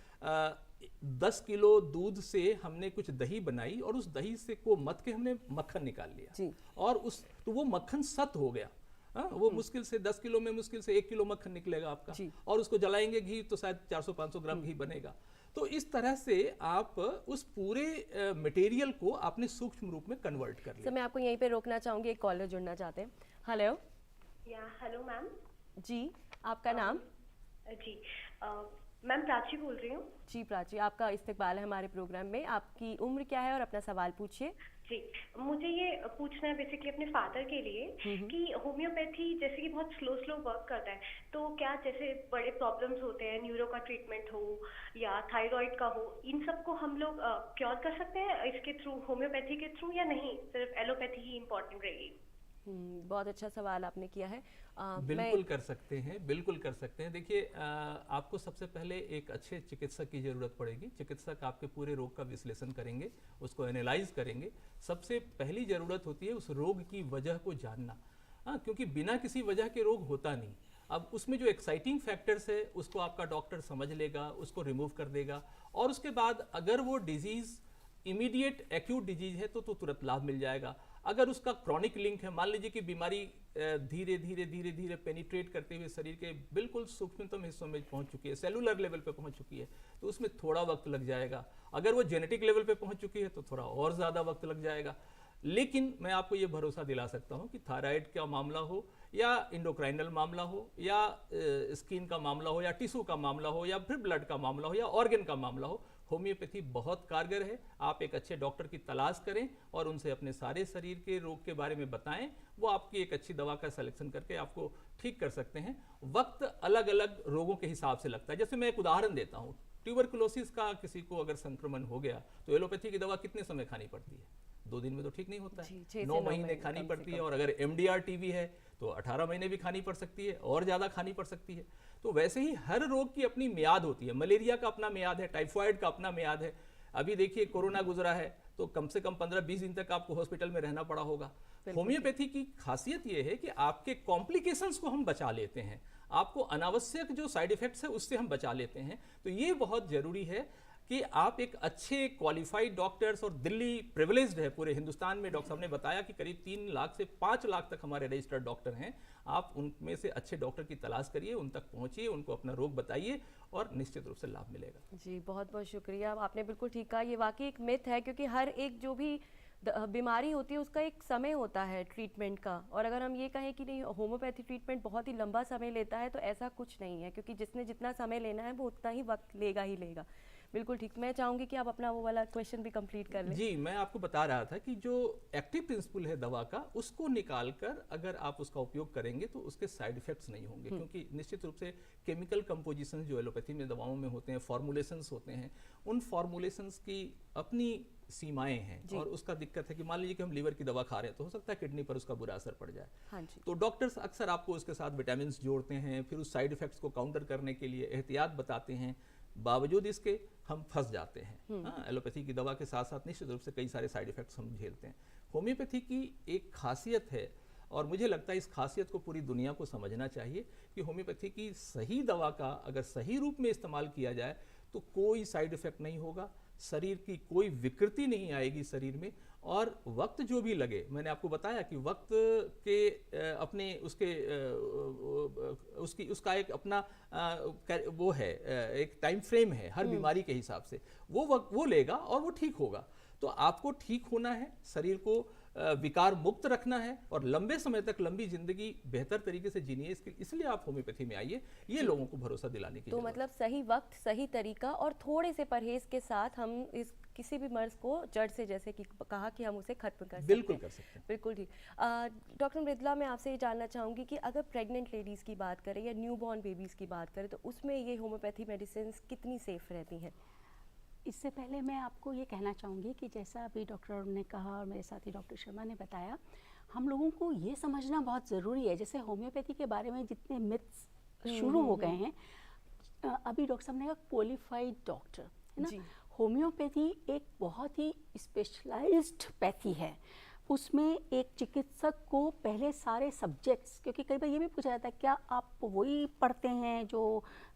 10 किलो दूध से हमने कुछ दही बनाई और उस दही से को मत के हमने मक्खन निकाल लिया और तो वो मक्खन सत्य हो गया। वो मुश्किल से 10 किलो में मुश्किल से 1 किलो मक्खन निकलेगा आपका, और उसको जलाएंगे घी तो शायद 400-500 ग्राम घी बनेगा। तो इस तरह से आप उस पूरे मटेरियल को आपने सूक्ष्म रूप में कन्वर्ट कर लिया।
सर मैं आपको यहीं पे रोकना चाहूँगी, एक कॉलर जुड़ना चाहते हैं। हेलो।
या हेलो मैम।
जी, आपका नाम?
जी मैम प्राची बोल रही हूँ।
जी प्राची, आपका इस्तकबाल है हमारे प्रोग्राम में। आपकी उम्र क्या है और अपना सवाल पूछिए।
जी, मुझे ये पूछना है बेसिकली अपने फादर के लिए कि होम्योपैथी जैसे कि बहुत स्लो वर्क करता है, तो क्या जैसे बड़े प्रॉब्लम्स होते हैं, न्यूरो का ट्रीटमेंट हो या थायराइड का हो, इन सब को हम लोग क्योर कर सकते हैं इसके थ्रू, होम्योपैथी के थ्रू, या नहीं सिर्फ एलोपैथी ही इम्पोर्टेंट रहेगी?
बहुत अच्छा सवाल आपने किया है।
बिल्कुल कर सकते हैं, बिल्कुल कर सकते हैं। देखिए आपको सबसे पहले एक अच्छे चिकित्सक की ज़रूरत पड़ेगी। चिकित्सक आपके पूरे रोग का विश्लेषण करेंगे, उसको एनालाइज करेंगे। सबसे पहली ज़रूरत होती है उस रोग की वजह को जानना, क्योंकि बिना किसी वजह के रोग होता नहीं। अब उसमें जो एक्साइटिंग फैक्टर्स है उसको आपका डॉक्टर समझ लेगा, उसको रिमूव कर देगा, और उसके बाद अगर वो डिजीज़ इमीडिएट एक्यूट डिजीज है तो तुरंत लाभ मिल जाएगा। अगर उसका क्रॉनिक लिंक है, मान लीजिए कि बीमारी धीरे धीरे पेनिट्रेट करते हुए शरीर के बिल्कुल सूक्ष्मतम हिस्सों में पहुंच चुकी है, सेलुलर लेवल पे पहुंच चुकी है, तो उसमें थोड़ा वक्त लग जाएगा। अगर वो जेनेटिक लेवल पे पहुंच चुकी है तो थोड़ा और ज़्यादा वक्त लग जाएगा। लेकिन मैं आपको ये भरोसा दिला सकता हूँ कि थायराइड का मामला हो या इंडोक्राइनल मामला हो या स्किन का मामला हो या टिश्यू का मामला हो या फिर ब्लड का मामला हो या ऑर्गन का मामला हो, होम्योपैथी बहुत कारगर है। आप एक अच्छे डॉक्टर की तलाश करें और उनसे अपने सारे शरीर के रोग के बारे में बताएं, वो आपकी एक अच्छी दवा का सिलेक्शन करके आपको ठीक कर सकते हैं। वक्त अलग अलग रोगों के हिसाब से लगता है। जैसे मैं एक उदाहरण देता हूँ, ट्यूबरकुलोसिस का किसी को अगर संक्रमण हो गया तो एलोपैथी की दवा कितने समय खानी पड़ती है? 2 दिन में तो ठीक नहीं होता है, 9 महीने खानी पड़ती है। और अगर MDR TB है तो 18 महीने भी खानी पड़ सकती है और ज़्यादा खानी पड़ सकती है। तो वैसे ही हर रोग की अपनी मियाद होती है। मलेरिया का अपना मियाद है, टाइफाइड का अपना मियाद है। अभी देखिए कोरोना गुजरा है तो कम से कम 15-20 दिन तक आपको हॉस्पिटल में रहना पड़ा होगा। होम्योपैथी की खासियत यह है कि आपके कॉम्प्लिकेशंस को हम बचा लेते हैं, आपको अनावश्यक जो साइड इफेक्ट्स है उससे हम बचा लेते हैं। तो ये बहुत ज़रूरी है कि आप एक अच्छे क्वालिफाइड डॉक्टर्स, और दिल्ली प्रिविलेज्ड है पूरे हिंदुस्तान में। डॉक्टर साहब ने बताया कि करीब 3 लाख से 5 लाख तक हमारे रजिस्टर्ड डॉक्टर हैं। आप उनमें से अच्छे डॉक्टर की तलाश करिए, उन तक पहुंचिए, उनको अपना रोग बताइए और निश्चित रूप से लाभ मिलेगा।
जी बहुत बहुत शुक्रिया, आपने बिल्कुल ठीक कहा। ये वाकई एक मिथ है, क्योंकि हर एक जो भी बीमारी होती है उसका एक समय होता है ट्रीटमेंट का। और अगर हम ये कहें कि नहीं होम्योपैथी ट्रीटमेंट बहुत ही लंबा समय लेता है, तो ऐसा कुछ नहीं है, क्योंकि जिसने जितना समय लेना है वो उतना ही वक्त लेगा ही लेगा। बिल्कुल ठीक। मैं चाहूँगी कि आप अपना वो वाला क्वेश्चन भी कंप्लीट कर लें।
जी, मैं आपको बता रहा था कि जो एक्टिव प्रिंसिपल है दवा का, उसको निकालकर अगर आप उसका उपयोग करेंगे तो उसके साइड इफेक्ट्स नहीं होंगे। क्योंकि निश्चित रूप से केमिकल कंपोजिशंस जो एलोपैथी में दवाओं में होते हैं, फॉर्मुलेशंस होते हैं, उन फॉर्मुलेशंस की अपनी सीमाएं हैं। और उसका दिक्कत है कि मान लीजिए कि हम लीवर की दवा खा रहे हैं तो हो सकता है किडनी पर उसका बुरा असर पड़ जाए।
हाँ जी।
तो डॉक्टर्स अक्सर आपको उसके साथ विटामिन जोड़ते हैं, फिर उस साइड इफेक्ट्स को काउंटर करने के लिए एहतियात बताते हैं। बावजूद इसके हम फंस जाते हैं। एलोपैथी की दवा के साथ साथ निश्चित रूप से कई सारे साइड इफेक्ट्स हम झेलते हैं। होम्योपैथी की एक खासियत है, और मुझे लगता है इस खासियत को पूरी दुनिया को समझना चाहिए, कि होम्योपैथी की सही दवा का अगर सही रूप में इस्तेमाल किया जाए तो कोई साइड इफेक्ट नहीं होगा, शरीर की कोई विकृति नहीं आएगी शरीर में, और वक्त जो भी लगे, मैंने आपको बताया कि वक्त के अपने उसका एक अपना वो है, एक टाइम फ्रेम है हर बीमारी के हिसाब से, वो लेगा और वो ठीक होगा। तो आपको ठीक होना है, शरीर को विकार मुक्त रखना है और लंबे समय तक लंबी जिंदगी बेहतर तरीके से जीनी है। इसलिए आप होम्योपैथी में आइए, ये लोगों को भरोसा दिलाने की
तो मतलब सही वक्त, सही तरीका और थोड़े से परहेज के साथ हम इस किसी भी मर्ज को जड़ से, जैसे कि कहा, कि हम उसे खत्म कर सकते हैं।
बिल्कुल कर सकते हैं।
बिल्कुल ठीक। डॉक्टर मृदुला, मैं आपसे ये जानना चाहूँगी कि अगर प्रेग्नेंट लेडीज़ की बात करें या न्यूबॉर्न बेबीज़ की बात करें तो उसमें ये होम्योपैथी मेडिसिन कितनी सेफ रहती हैं?
इससे पहले मैं आपको ये कहना चाहूँगी कि जैसा अभी डॉक्टर ने कहा और मेरे साथी डॉक्टर शर्मा ने बताया, हम लोगों को ये समझना बहुत ज़रूरी है, जैसे होम्योपैथी के बारे में जितने मिथ्स शुरू हो गए हैं, अभी डॉक्टर साहब ने कहा क्वालिफाइड डॉक्टर, है ना। होम्योपैथी एक बहुत ही स्पेशलाइज्ड पैथी है, उसमें एक चिकित्सक को पहले सारे सब्जेक्ट्स, क्योंकि कई बार ये भी पूछा जाता है क्या आप वही पढ़ते हैं जो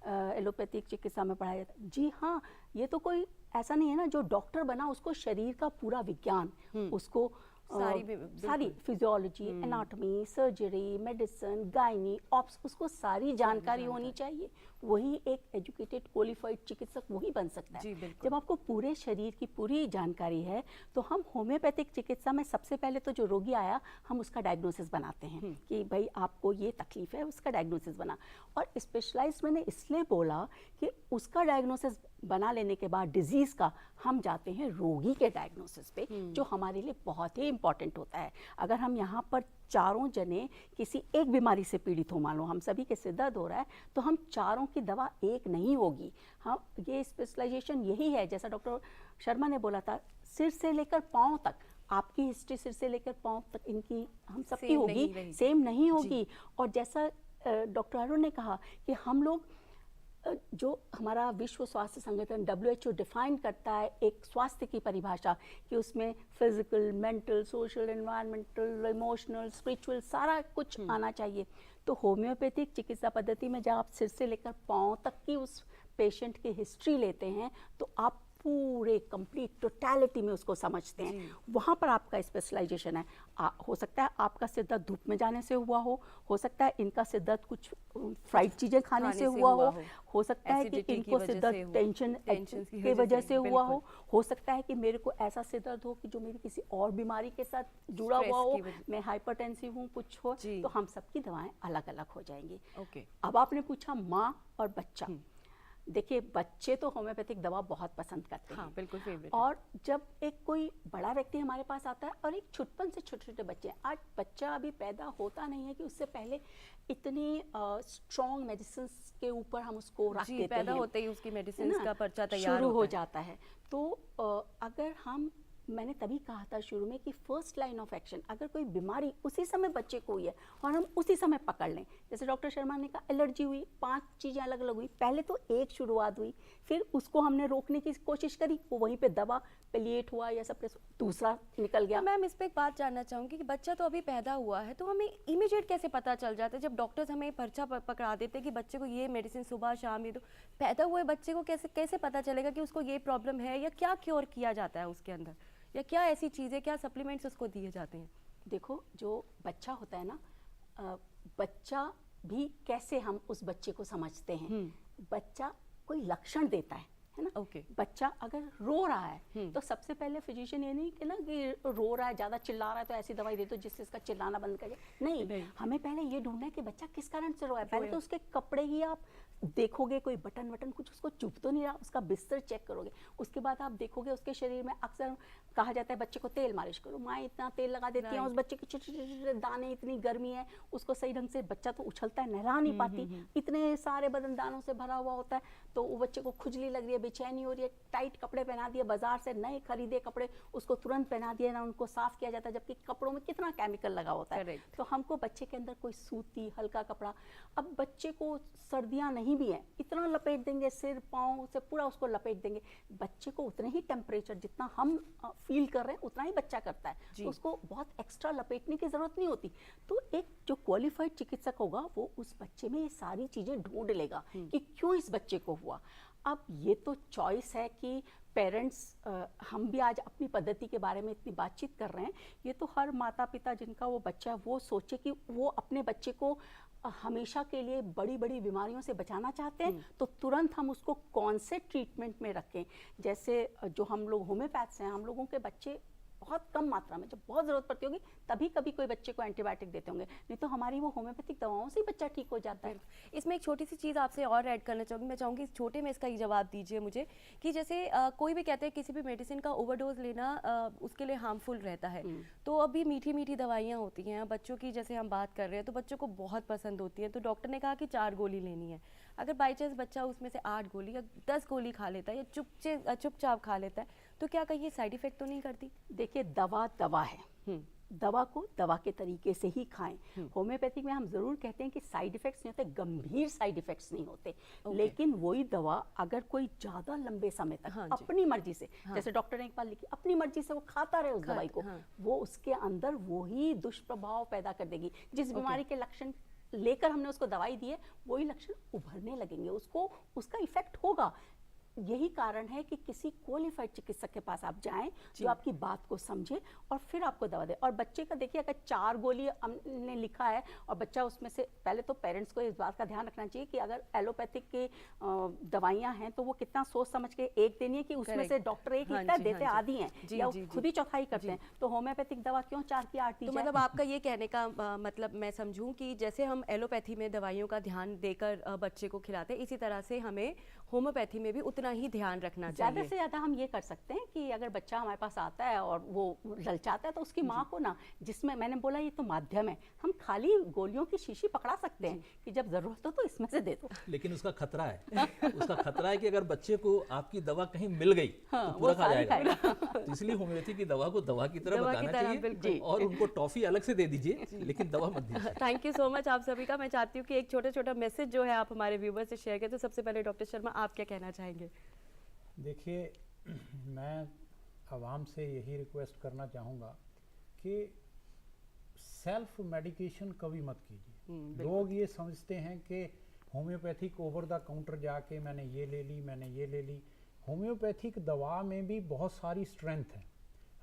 एलोपैथिक चिकित्सा में पढ़ाया जाता है? जी हाँ, ये तो कोई ऐसा नहीं है ना, जो डॉक्टर बना उसको शरीर का पूरा विज्ञान, उसको सारी physiology, anatomy, surgery, medicine, gynae, ops, उसको सारी जानकारी होनी चाहिए। वही एक एजुकेटेड क्वालिफाइड चिकित्सक वही बन सकता है। जब आपको पूरे शरीर की पूरी जानकारी है तो हम होम्योपैथिक चिकित्सा में सबसे पहले तो जो रोगी आया हम उसका डायग्नोसिस बनाते हैं कि भाई आपको ये तकलीफ है, उसका डायग्नोसिस बना। और स्पेशलाइज्ड मैंने इसलिए बोला कि उसका डायग्नोसिस बना लेने के बाद डिजीज़ का हम जाते हैं रोगी के डायग्नोसिस पे, जो हमारे लिए बहुत ही इंपॉर्टेंट होता है। अगर हम यहाँ पर चारों जने किसी एक बीमारी से पीड़ित हो, मान लो हम सभी के सिर दर्द हो रहा है, तो हम चारों की दवा एक नहीं होगी। हम ये स्पेशलाइजेशन यही है, जैसा डॉक्टर शर्मा ने बोला था, सिर से लेकर पाँव तक आपकी हिस्ट्री, सिर से लेकर पाँव तक इनकी हम सबकी होगी, सेम नहीं होगी। और जैसा डॉक्टर अरुण ने कहा कि हम लोग जो हमारा विश्व स्वास्थ्य संगठन WHO डिफाइन करता है एक स्वास्थ्य की परिभाषा कि उसमें physical, mental, social, environmental, emotional, spiritual सारा कुछ आना चाहिए। तो होम्योपैथिक चिकित्सा पद्धति में जब आप सिर से लेकर पाँव तक की उस पेशेंट की हिस्ट्री लेते हैं तो आप पूरे कंप्लीट टोटलिटी में उसको समझते हैं। वहाँ पर आपका स्पेशलाइजेशन है। हो सकता है आपका सिर दर्द धूप में जाने से हुआ हो सकता है इनका सिर दर्द कुछ फ्राइड चीज़ें खाने से हुआ हो सकता है कि इनको सिर दर्द टेंशन की वजह से हुआ हो सकता है कि मेरे को ऐसा सिर दर्द हो कि जो मेरी किसी और बीमारी के साथ जुड़ा हुआ हो, मैं हाइपरटेंसिव हूँ, कुछ हो, तो हम सबकी दवाएं अलग अलग हो जाएंगी। अब आपने पूछा माँ और बच्चा, देखिए बच्चे तो होम्योपैथिक दवा बहुत पसंद करते हैं,
बिल्कुल फेवरेट।
और जब एक कोई बड़ा व्यक्ति हमारे पास आता है और एक छुटपन से छोटे छोटे बच्चे, आज बच्चा अभी पैदा होता नहीं है कि उससे पहले इतनी स्ट्रॉन्ग मेडिसिन के ऊपर हम उसको रख देते हैं,
पैदा होते ही उसकी मेडिसिन का पर्चा तैयार
शुरू हो जाता है। तो अगर हम, मैंने तभी कहा था शुरू में कि फर्स्ट लाइन ऑफ एक्शन, अगर कोई बीमारी उसी समय बच्चे को हुई है और हम उसी समय पकड़ लें, जैसे डॉक्टर शर्मा ने कहा एलर्जी हुई, 5 चीज़ें अलग अलग हुई, पहले तो एक शुरुआत हुई, फिर उसको हमने रोकने की कोशिश करी, वो वहीं पे दवा पेलिएट हुआ या सब दूसरा निकल गया।
मैम इस पर एक बात जानना चाहूँगी कि बच्चा तो अभी पैदा हुआ है, तो हमें इमीडिएट कैसे पता चल जाता है जब डॉक्टर्स हमें पर्चा पकड़ा देते हैं कि बच्चे को ये मेडिसिन सुबह शाम ये दो, पैदा हुए बच्चे को कैसे पता चलेगा कि उसको ये प्रॉब्लम है, या क्या क्योर किया जाता है उसके अंदर, या क्या ऐसी चीज़ें, क्या सप्लीमेंट्स उसको दिए जाते हैं?
देखो जो बच्चा होता है ना, बच्चा भी कैसे हम उस बच्चे को समझते हैं, बच्चा कोई लक्षण देता है ना। बच्चा अगर रो रहा है तो सबसे पहले फिजिशियन ये नहीं कि ना कि रो रहा है, ज़्यादा चिल्ला रहा है तो ऐसी दवाई दे दो जिससे इसका चिल्लाना बंद कर जाए। नहीं, हमें पहले ये ढूंढना है कि बच्चा किस कारण से रो रहा है। पहले तो उसके कपड़े ही आप देखोगे, कोई बटन वटन कुछ उसको चुभ तो नहीं रहा, उसका बिस्तर चेक करोगे। उसके बाद आप देखोगे उसके शरीर में, अक्सर कहा जाता है बच्चे को तेल मालिश करो, माँ इतना तेल लगा देती है, उस बच्चे के छोटे छोटे दाने, इतनी गर्मी है, उसको सही ढंग से, बच्चा तो उछलता है, नहला नहीं पाती, इतने सारे बदन दानों से भरा हुआ होता है, तो वो बच्चे को खुजली लग रही है, बेचैनी हो रही है, टाइट कपड़े पहना दिए, बाजार से नए खरीदे कपड़े उसको तुरंत पहना दिए, ना उनको साफ किया जाता है, जबकि कपड़ों में कितना केमिकल लगा होता है। तो हमको बच्चे के अंदर कोई सूती हल्का कपड़ा, अब बच्चे को सर्दियां नहीं भी है, इतना लपेट देंगे, सिर पाँव से पूरा उसको लपेट देंगे, बच्चे को उतने ही टेम्परेचर जितना हम फील कर रहे हैं उतना ही बच्चा करता है, तो उसको बहुत एक्स्ट्रा लपेटने की जरूरत नहीं होती। तो एक जो क्वालिफाइड चिकित्सक होगा वो उस बच्चे में ये सारी चीजें ढूंढ लेगा कि क्यों इस बच्चे को हुआ। अब ये तो चॉइस है कि पेरेंट्स, हम भी आज अपनी पद्धति के बारे में इतनी बातचीत कर रहे हैं, ये तो हर माता पिता जिनका वो बच्चा है वो सोचे कि वो अपने बच्चे को हमेशा के लिए बड़ी बड़ी बीमारियों से बचाना चाहते हैं, तो तुरंत हम उसको कौन से ट्रीटमेंट में रखें। जैसे जो हम लोग होम्योपैथ्स हैं, हम लोगों के बच्चे बहुत कम मात्रा में, जब बहुत ज़रूरत पड़ती होगी तभी कभी कोई बच्चे को एंटीबायोटिक देते होंगे, नहीं तो हमारी वो होम्योपैथिक दवाओं से ही बच्चा ठीक हो जाता है।
इसमें एक छोटी सी चीज़ आपसे और ऐड करना चाहूँगी, मैं चाहूँगी इस छोटे में इसका ही जवाब दीजिए मुझे कि जैसे कोई भी कहते हैं किसी भी मेडिसिन का ओवरडोज लेना उसके लिए हार्मफुल रहता है, तो अभी मीठी मीठी दवाइयाँ होती हैं बच्चों की, जैसे हम बात कर रहे हैं तो बच्चों को बहुत पसंद होती है, तो डॉक्टर ने कहा कि 4 गोली लेनी है। अगर बाई चांस बच्चा उसमें से 8 गोली या 10 गोली खा लेता है या चुपचाप खा लेता है, तो क्या कहीं साइड इफेक्ट तो नहीं करती?
देखिए, दवा दवा है, दवा को दवा के तरीके से ही खाएं। होम्योपैथिक में हम ज़रूर कहते हैं कि साइड इफ़ेक्ट्स नहीं होते, गंभीर साइड इफ़ेक्ट्स नहीं होते, लेकिन वही दवा अगर कोई ज़्यादा लंबे समय तक अपनी मर्जी से, जैसे डॉक्टर ने एक बार लिखी, अपनी मर्जी से वो खाता रहे उस दवाई को, वो उसके अंदर वही दुष्प्रभाव पैदा कर देगी। जिस बीमारी के लक्षण लेकर हमने उसको दवाई दी है, वही लक्षण उभरने लगेंगे, उसको उसका इफेक्ट होगा। यही कारण है कि किसी क्वालिफाइड चिकित्सक के पास आप जाएं जो आपकी बात को समझे और फिर आपको दवा दे। और बच्चे का देखिए, अगर 4 गोली हमने लिखा है और बच्चा उसमें से, पहले तो पेरेंट्स को इस बात का ध्यान रखना चाहिए कि अगर एलोपैथिक की दवाइयां हैं तो वो कितना सोच समझ के एक देनी है कि उसमें से डॉक्टर एक लिखता देते आदि हैं या खुद ही चौथाई करते हैं, तो होम्योपैथिक दवा क्यों 4 की 8 दी
तो
जाए?
मतलब आपका ये कहने का मतलब मैं समझूं कि जैसे हम एलोपैथी में दवाइयों का ध्यान देकर बच्चे को खिलाते हैं, इसी तरह से हमें होम्योपैथी में भी उतना ही ध्यान रखना चाहिए।
ज़्यादा से ज़्यादा हम ये कर सकते हैं कि अगर बच्चा हमारे पास आता है और वो ललचाता है तो उसकी माँ को ना, जिसमें मैंने बोला ये तो माध्यम है, हम खाली गोलियों की शीशी पकड़ा सकते हैं कि जब ज़रूरत हो तो इसमें से दे दो।
लेकिन उसका खतरा है उसका खतरा है कि अगर बच्चे को आपकी दवा कहीं मिल गई तो पूरा खा जाएगा। तो इसलिए होम्योपैथी की दवा को दवा की तरह बताना चाहिए और उनको टॉफी अलग से दे दीजिए, लेकिन दवा मत दीजिए।
थैंक यू सो मच आप सभी का। मैं चाहती हूँ कि एक छोटा छोटा मैसेज जो है आप हमारे व्यूवर्स से शेयर करें। तो सबसे पहले डॉक्टर शर्मा, आप क्या कहना चाहेंगे?
देखिए, मैं आवाम से यही रिक्वेस्ट करना चाहूँगा कि सेल्फ मेडिकेशन कभी मत कीजिए। लोग ये समझते हैं कि होम्योपैथिक ओवर द काउंटर जाके मैंने ये ले ली, मैंने ये ले ली। होम्योपैथिक दवा में भी बहुत सारी स्ट्रेंथ है।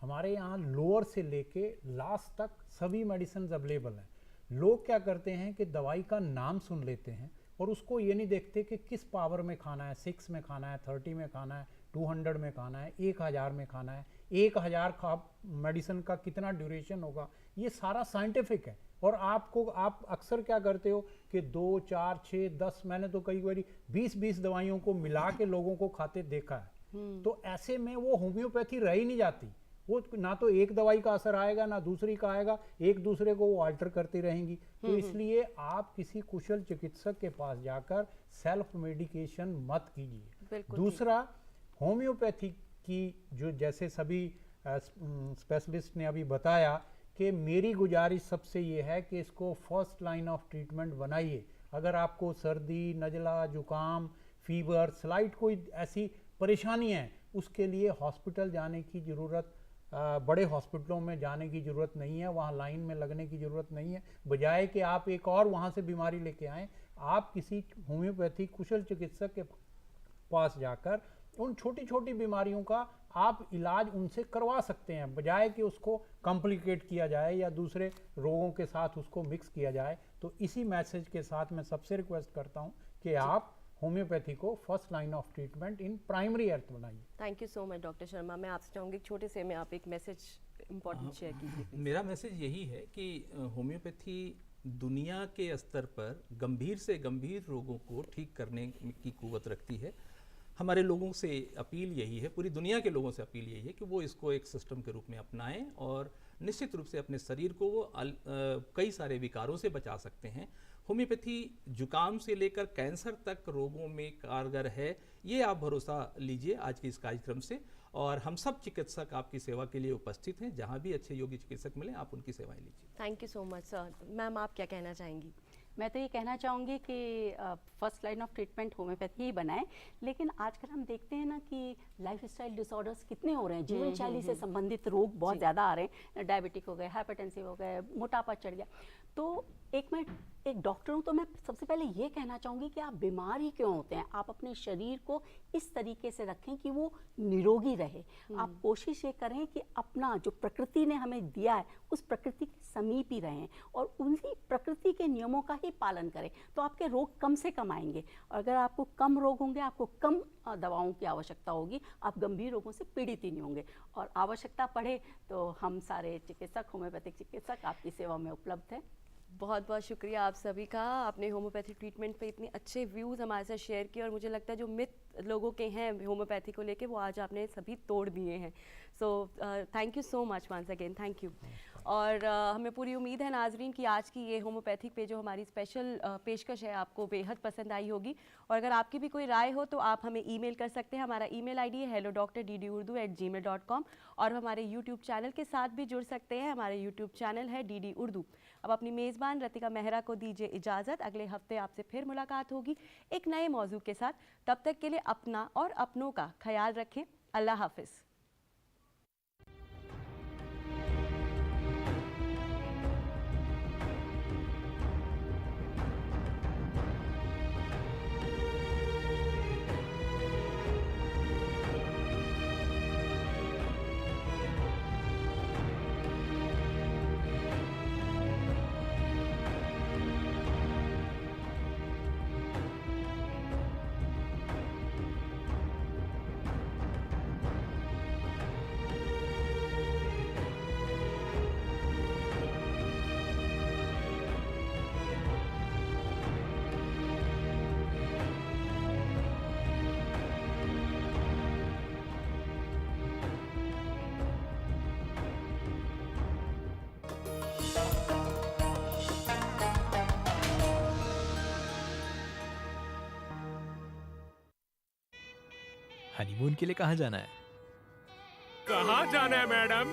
हमारे यहाँ लोअर से लेके लास्ट तक सभी मेडिसिन अवेलेबल हैं। लोग क्या करते हैं कि दवाई का नाम सुन लेते हैं और उसको ये नहीं देखते कि किस पावर में खाना है, 6 में खाना है, 30 में खाना है, 200 में खाना है, 1000 में खाना है, 1000 का मेडिसिन का कितना ड्यूरेशन होगा, ये सारा साइंटिफिक है। और आप अक्सर क्या करते हो कि 2, 4, 6, 10, मैंने तो कई बार 20 दवाइयों को मिला के लोगों को खाते देखा है। तो ऐसे में वो होम्योपैथी रह ही नहीं जाती। वो ना तो एक दवाई का असर आएगा ना दूसरी का आएगा, एक दूसरे को वो अल्टर करती रहेंगी। तो इसलिए आप किसी कुशल चिकित्सक के पास जाकर सेल्फ मेडिकेशन मत कीजिए। दूसरा, होम्योपैथी की जो जैसे सभी स्पेशलिस्ट ने अभी बताया कि मेरी गुजारिश सबसे ये है कि इसको फर्स्ट लाइन ऑफ ट्रीटमेंट बनाइए। अगर आपको सर्दी, नज़ला, जुकाम, फीवर, स्लाइट कोई ऐसी परेशानी है, उसके लिए हॉस्पिटल जाने की ज़रूरत, बड़े हॉस्पिटलों में जाने की ज़रूरत नहीं है, वहाँ लाइन में लगने की ज़रूरत नहीं है। बजाय कि आप एक और वहाँ से बीमारी लेके आएँ, आप किसी होम्योपैथी कुशल चिकित्सक के पास जाकर उन छोटी छोटी बीमारियों का आप इलाज उनसे करवा सकते हैं, बजाय कि उसको कॉम्प्लिकेट किया जाए या दूसरे रोगों के साथ उसको मिक्स किया जाए। तो इसी मैसेज के साथ मैं सबसे रिक्वेस्ट करता हूँ कि आप होम्योपैथी को first line of treatment in primary health बनाइए।
Thank you so much doctor Sharma. मैं आपसे चाहूँगी छोटे से में आप एक मैसेज इम्पोर्टेंट शेयर कीजिए।
मेरा मैसेज यही है कि होम्योपैथी दुनिया के स्तर पर गंभीर से गंभीर रोगों को ठीक करने की कुव्वत रखती है। हमारे लोगों से अपील यही है, पूरी दुनिया के लोगों से अपील यही है कि वो इसको एक सिस्टम के रूप में अपनाएं और निश्चित रूप से अपने शरीर को वो कई सारे विकारों से बचा सकते हैं। होम्योपैथी जुकाम से लेकर कैंसर तक रोगों में कारगर है, ये आप भरोसा लीजिए आज के इस कार्यक्रम से। और हम सब चिकित्सक आपकी सेवा के लिए उपस्थित हैं, जहां भी अच्छे योग्य चिकित्सक मिले आप उनकी सेवाएं लीजिए।
Thank you so much sir. Ma'am, आप क्या कहना चाहेंगी?
मैं तो ये कहना चाहूँगी कि first line of treatment homoeopathy ही बनाएं। लेकिन आजकल हम देखते हैं ना कि लाइफस्टाइल डिसऑर्डर्स कितने हो रहे हैं, जीवन शैली से संबंधित रोग बहुत ज़्यादा आ रहे हैं, डायबिटिक हो गए, हाइपरटेंसिव हो गए, मोटापा चढ़ गया। तो एक डॉक्टर हूँ तो मैं सबसे पहले ये कहना चाहूँगी कि आप बीमार ही क्यों होते हैं, आप अपने शरीर को इस तरीके से रखें कि वो निरोगी रहे। आप कोशिश ये करें कि अपना जो प्रकृति ने हमें दिया है उस प्रकृति के समीप ही रहें और उन्हीं प्रकृति के नियमों का ही पालन करें, तो आपके रोग कम से कम आएंगे। और अगर आपको कम रोग होंगे, आपको कम दवाओं की आवश्यकता होगी, आप गंभीर रोगों से पीड़ित ही नहीं होंगे। और आवश्यकता पड़े तो हम सारे चिकित्सक, होम्योपैथिक चिकित्सक आपकी सेवा में उपलब्ध हैं।
बहुत बहुत शुक्रिया आप सभी का, आपने होम्योपैथी ट्रीटमेंट पे इतने अच्छे व्यूज़ हमारे साथ शेयर किए और मुझे लगता है जो मिथ लोगों के हैं होम्योपैथी को लेके वो आज आपने सभी तोड़ दिए हैं। So thank you so much once again, thank you. और हमें पूरी उम्मीद है नाजरीन कि आज की ये होम्योपैथिक पे जो हमारी स्पेशल पेशकश है आपको बेहद पसंद आई होगी। और अगर आपकी भी कोई राय हो तो आप हमें ईमेल कर सकते हैं। हमारा ईमेल आईडी है hello.drurdu@gmail.com और हमारे यूट्यूब चैनल के साथ भी जुड़ सकते हैं। हमारे यूट्यूब चैनल है DD उर्दू। अब अपनी मेज़बान रतिका मेहरा को दीजिए इजाज़त, अगले हफ्ते आपसे फिर मुलाकात होगी एक नए मौजू के साथ। तब तक के लिए अपना और अपनों का ख्याल रखें। अल्लाह हाफिज़।
हनीमून के लिए कहाँ जाना है?
कहाँ जाना है मैडम?